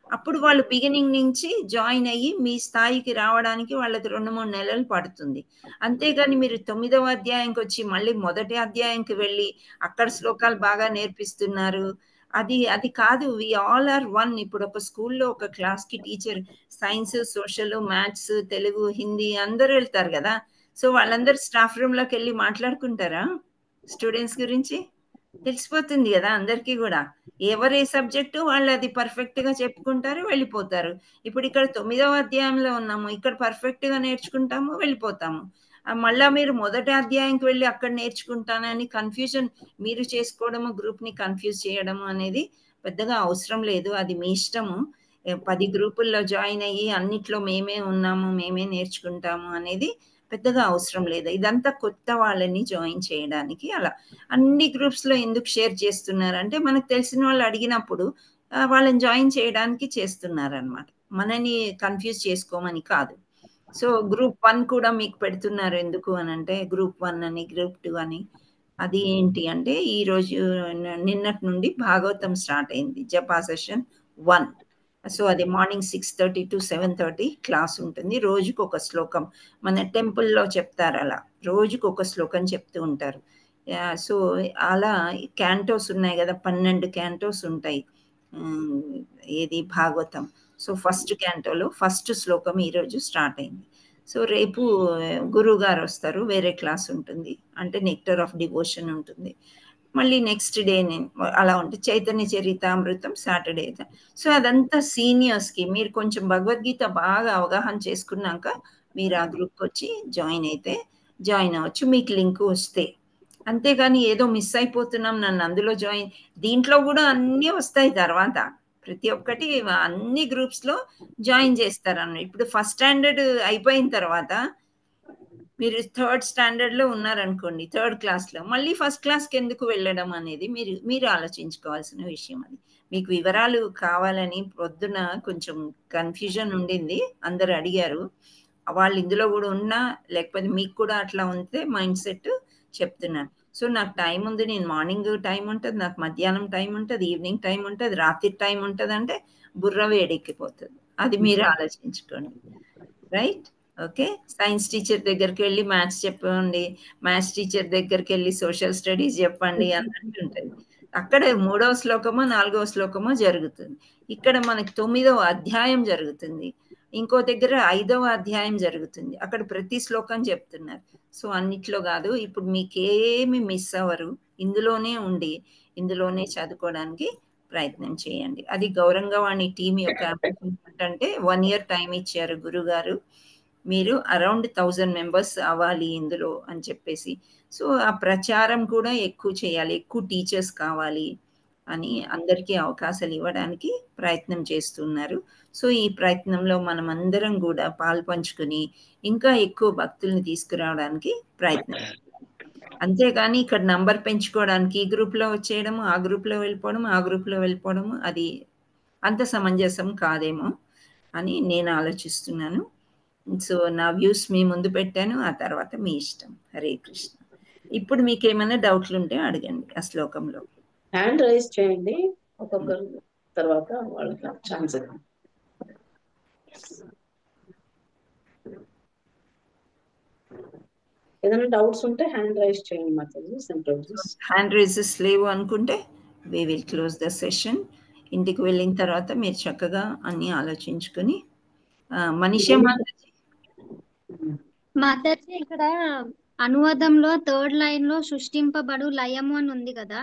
అప్పుడు వాళ్ళు బిగినింగ్ నుంచి జాయిన్ అయ్యి మీ స్థాయికి రావడానికి వాళ్ళకి 2-3 నెలలు పడుతుంది. అంతేగాని మీరు 9వ అధ్యాయంకి వచ్చి మళ్ళీ మొదటి అధ్యాయంకి వెళ్ళి అక్కడ శ్లోకాలు బాగా నేర్పిస్తున్నారు, అది కాదు. We all are one. ఇప్పుడు ఒక స్కూల్లో ఒక క్లాస్కి teacher science, social, maths, Telugu, Hindi అందరూ వెళ్తారు కదా. సో వాళ్ళందరూ స్టాఫ్ రూమ్లోకి వెళ్ళి మాట్లాడుకుంటారా స్టూడెంట్స్ గురించి? తెలిసిపోతుంది కదా అందరికీ కూడా. ఎవరే సబ్జెక్టు వాళ్ళు అది పర్ఫెక్ట్గా చెప్పుకుంటారు, వెళ్ళిపోతారు. ఇప్పుడు ఇక్కడ 9వ అధ్యాయంలో ఉన్నాము, ఇక్కడ పర్ఫెక్ట్గా నేర్చుకుంటాము, వెళ్ళిపోతాము. మళ్ళా మీరు మొదటి అధ్యాయంకి వెళ్ళి అక్కడ నేర్చుకుంటానని కన్ఫ్యూజన్ మీరు చేసుకోవడము, గ్రూప్ని కన్ఫ్యూజ్ చేయడము అనేది పెద్దగా అవసరం లేదు. అది మీ ఇష్టము. 10 గ్రూపుల్లో జాయిన్ అయ్యి అన్నిట్లో మేమే ఉన్నాము, మేమే నేర్చుకుంటాము అనేది పెద్దగా అవసరం లేదు. ఇదంతా కొత్త వాళ్ళని జాయిన్ చేయడానికి. అలా అన్ని గ్రూప్స్లో ఎందుకు షేర్ చేస్తున్నారంటే మనకు తెలిసిన వాళ్ళు అడిగినప్పుడు వాళ్ళని జాయిన్ చేయడానికి చేస్తున్నారనమాట, మనని కన్ఫ్యూజ్ చేసుకోమని కాదు. సో గ్రూప్ 1 కూడా మీకు పెడుతున్నారు ఎందుకు అని అంటే, గ్రూప్ 1 అని, గ్రూప్ 2 అని. అది ఏంటి అంటే ఈరోజు నిన్నటి నుండి భాగవతం స్టార్ట్ అయింది, జపా సెషన్ 1. సో అది మార్నింగ్ 6:30 to 7:30 క్లాస్ ఉంటుంది. రోజుకు ఒక శ్లోకం మన టెంపుల్లో చెప్తారు, అలా రోజుకు ఒక శ్లోకం చెప్తూ ఉంటారు. సో అలా క్యాంటోస్ ఉన్నాయి కదా, 12 క్యాంటోస్ ఉంటాయి ఏది భాగవతం. సో ఫస్ట్ క్యాంటోలో ఫస్ట్ శ్లోకం ఈరోజు స్టార్ట్ అయింది. సో రేపు గురువు గారు వస్తారు, వేరే క్లాస్ ఉంటుంది, అంటే నెక్టర్ ఆఫ్ డివోషన్ ఉంటుంది. మళ్ళీ నెక్స్ట్ డే అలా ఉంటుంది. చైతన్య చరితామృతం సాటర్డే. సో అదంతా సీనియర్స్కి. మీరు కొంచెం భగవద్గీత బాగా అవగాహన చేసుకున్నాక మీరు ఆ గ్రూప్కి వచ్చి జాయిన్ అవ్వచ్చు, మీకు లింక్ వస్తే. అంతేగాని ఏదో మిస్ అయిపోతున్నాం నన్ను అందులో జాయిన్, దీంట్లో కూడా అన్నీ వస్తాయి తర్వాత, ప్రతి ఒక్కటి అన్ని గ్రూప్స్లో జాయిన్ చేస్తారన్న. ఇప్పుడు ఫస్ట్ స్టాండర్డ్ అయిపోయిన తర్వాత మీరు థర్డ్ స్టాండర్డ్లో ఉన్నారనుకోండి, థర్డ్ క్లాస్లో, మళ్ళీ ఫస్ట్ క్లాస్కి ఎందుకు వెళ్ళడం అనేది మీరు ఆలోచించుకోవాల్సిన విషయం. అది మీకు వివరాలు కావాలని పొద్దున కొంచెం కన్ఫ్యూజన్ ఉండింది, అందరు అడిగారు. వాళ్ళు ఇందులో కూడా ఉన్నా లేకపోతే మీకు కూడా అట్లా ఉంటే మైండ్ సెట్ చెప్తున్నాను. సో నాకు టైం ఉంది, నేను మార్నింగ్ టైం ఉంటుంది, నాకు మధ్యాహ్నం టైం ఉంటుంది, ఈవినింగ్ టైం ఉంటుంది, రాత్రి టైం ఉంటుంది, అంటే బుర్ర వేడెక్కిపోతుంది. అది మీరు ఆలోచించుకోండి, రైట్? ఓకే. సైన్స్ టీచర్ దగ్గరికి వెళ్ళి మ్యాథ్స్ చెప్పండి, మ్యాథ్స్ టీచర్ దగ్గరికి వెళ్ళి సోషల్ స్టడీస్ చెప్పండి అన్నట్టు ఉంటుంది. అక్కడ 3వ శ్లోకమో 4వ శ్లోకమో జరుగుతుంది, ఇక్కడ మనకి 9వ అధ్యాయం జరుగుతుంది, ఇంకో దగ్గర 5వ అధ్యాయం జరుగుతుంది. అక్కడ ప్రతి శ్లోకం చెప్తున్నారు. సో అన్నిట్లో కాదు, ఇప్పుడు మీకేమి మిస్ అవ్వరు, ఇందులోనే ఉండి ఇందులోనే చదువుకోవడానికి ప్రయత్నం చేయండి. అది గౌరంగవాణి టీం యొక్క అంటే 1 year టైం ఇచ్చారు గురుగారు, మీరు అరౌండ్ 1000 మెంబర్స్ అవ్వాలి ఇందులో అని చెప్పేసి. సో ఆ ప్రచారం కూడా ఎక్కువ చేయాలి, ఎక్కువ టీచర్స్ కావాలి అని అందరికీ అవకాశాలు ఇవ్వడానికి ప్రయత్నం చేస్తున్నారు. సో ఈ ప్రయత్నంలో మనం అందరం కూడా పాల్పంచుకుని ఇంకా ఎక్కువ భక్తుల్ని తీసుకురావడానికి ప్రయత్నం. అంతేగాని ఇక్కడ నంబర్ పెంచుకోవడానికి ఈ గ్రూప్లో వచ్చేయడము, ఆ గ్రూప్లో వెళ్ళిపోవడం, ఆ గ్రూప్లో వెళ్ళిపోవడము అది అంత సమంజసం కాదేమో అని నేను ఆలోచిస్తున్నాను. సో నా వ్యూస్ మీ ముందు పెట్టాను, ఆ తర్వాత మీ ఇష్టం. హరే కృష్ణ. ఇప్పుడు మీకు ఏమైనా డౌట్లు ఉంటే అడగండి ఆ శ్లోకంలో. హ్యాండ్ రైజ్ చేయండి, ఒక్కొక్కరు తర్వాత వాళ్ళకి ఛాన్స్ ఇవ్వండి. ఏదైనా డౌట్స్ ఉంటే హ్యాండ్ రైజ్ చేయండి మాతాజీ. హ్యాండ్ రైజెస్ లేవు అనుకుంటే we will close the session. ఇంటికి వెళ్ళిన తర్వాత మీరు చక్కగా అన్ని ఆలోచించుకొని మనీషా మాతాజీ ఇక్కడ అనువాదంలో 3rd లైన్ లో సృష్టింపబడు లయము అని ఉంది కదా,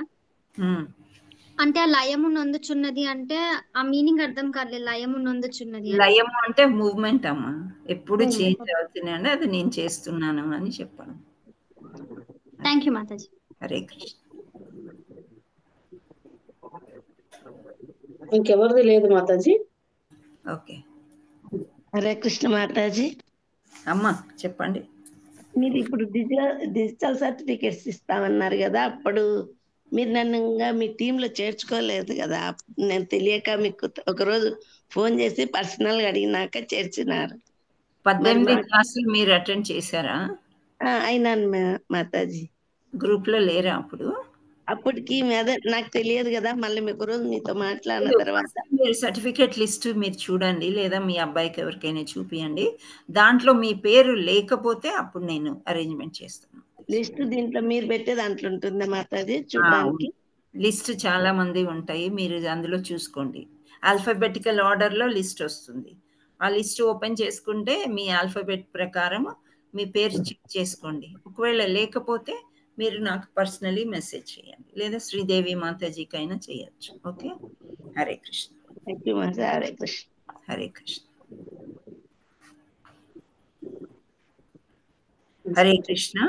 అంటే ఆ లయము నొందుచున్నది అంటే ఆ మీనింగ్ అర్థం కాలేదు. లయము నొందుచున్నది, లయము అంటే మూవ్మెంట్ అమ్మా, ఎప్పుడు చేంజ్ అవుతున్నాయండి, అది నేను చేస్తున్నాను అని చెప్పాను. Thank you Mataji. హరే కృష్ణ. ఇంకెవరిది లేదు మాతాజీ? ఓకే. హరే కృష్ణ మాతాజీ. అమ్మా చెప్పండి. మీరు ఇప్పుడు డిజిటల్ సర్టిఫికేట్స్ ఇస్తామన్నారు కదా, అప్పుడు మీరు నన్ను మీ టీంలో చేర్చుకోలేదు కదా, నేను తెలియక మీకు ఒకరోజు ఫోన్ చేసి పర్సనల్ గా అడిగినాక చేర్చినారు. 18 క్లాసులు మీరు అటెండ్ చేశారా? అయినాను మాతాజీ. గ్రూప్ లో లేరా అప్పుడు? అప్పటికి నాకు తెలియదు కదా, మళ్ళీ మీకు రోజు మీతో మాట్లాడిన తర్వాత మీరు సర్టిఫికేట్ లిస్ట్ మీరు చూడండి, లేదా మీ అబ్బాయికి ఎవరికైనా చూపియండి. దాంట్లో మీ పేరు లేకపోతే అప్పుడు నేను అరేంజ్మెంట్ చేస్తాను. లిస్ట్ దీంట్లో మీరు పెట్టే దాంట్లో ఉంటుందా మాతాజీ చూడడానికి? లిస్ట్ చాలా మంది ఉంటాయి, మీరు అందులో చూసుకోండి. ఆల్ఫాబెటికల్ ఆర్డర్లో లిస్ట్ వస్తుంది. ఆ లిస్ట్ ఓపెన్ చేసుకుంటే మీ ఆల్ఫాబెట్ ప్రకారం మీ పేరు చెక్ చేసుకోండి. ఒకవేళ లేకపోతే మీరు నాకు పర్సనలీ మెసేజ్ చేయండి, లేదా శ్రీదేవి మాతాజీకి అయినా చేయొచ్చు. Okay. Hare Krishna. Hare Krishna. Hare Krishna. Hare Krishna.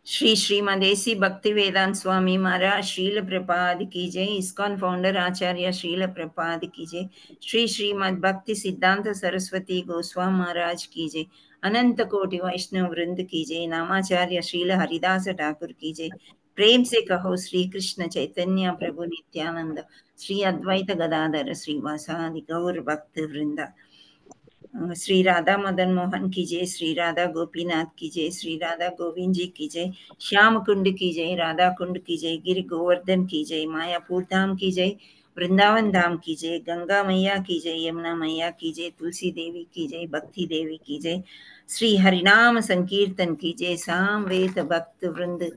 Shri Srimad A C Bhakti Vedanta Swami Maharaj Srila Prabhupada की जय। इस्कॉन फाउंडर आचार्य श्रील प्रपाद की जय। श्री श्रीमद भक्ति सिद्धांत सरस्वती गोस्वामी महाराज की जय। अनंत कोटि वैष्णव वृंद की जय। नामाचार्य श्रील हरिदास ठाकुर की जय। प्रेम से कहो श्री कृष्ण चैतन्य प्रभु नित्यानंद श्री अद्वैत गदाधर श्रीवासादि गौर भक्त वृंदा। श्री राधा मदन मोहन की जय। श्री राधा गोपीनाथ की जय। श्री राधा गोविंद जी की जय। श्याम कुंड की जय। राधा कुंड की जय। गिर गोवर्धन की जय। मायापुर धाम की जय। वृंदावन धाम की जय। गंगा मैया की जय। यमुना मैया की जय। तुलसी देवी की जय। भक्ति देवी की जय। श्री हरिनाम संकीर्तन की जय। सामवेद भक्त वृंद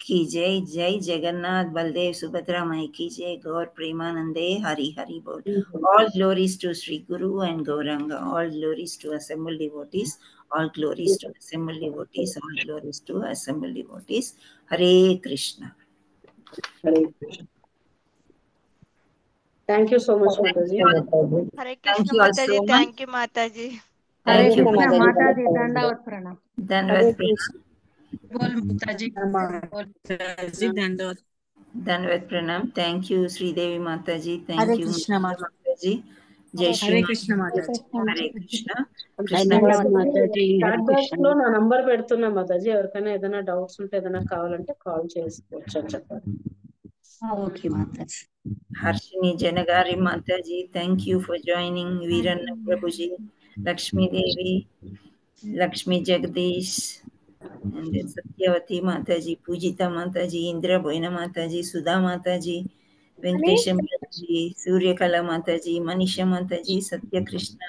की जय। जय जगन्नाथ बलदेव सुभद्रा माई की जय। गौर प्रेमानंदे हरि हरि बोल। All glories to Sri Guru and Gauranga. All glories to assembled devotees. All glories to assembled devotees. All glories to assembled devotees. Hare Krishna. Hare Krishna. Thank you so much, Mataji. Hare Thank Krishna you all Mataji. so much. Thank you Mataji. Thank you. Mataji, Dandavat Pranam. Dandavat Pranam. बोल माताजी बोल माताजी दंडवत Dandavat Pranam. Thank you, Sri Devi Mataji. Thank Hare you, Krishna Mataji. Jai Shri हरे कृष्ण माताजी Hare Krishna. Krishna. ధన్యవాదాలు Mataji. Chat box లో నా number పెడుతున్నా మాతాజీ. ఎవరికైనా ఏదైనా డౌట్స్ ఉంటే ఏదైనా కావాలంటే కాల్ చేసుకోవచ్చు అని చెప్పండి. Okay Mataji. Harshini Janagari Mataji, thank you for joining. Veeranna Prabhuji, Lakshmi Devi, Lakshmi Jagdish, and then Satyavati Mataji, Pujita Mataji, Indra Boina Mataji, Sudha Mataji, Venkatesham Mataji, Suryakala Mataji, Manisha Mataji, Satya Krishna,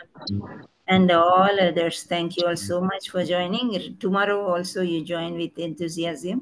and all others. Thank you all so much for joining. Tomorrow also you join with enthusiasm.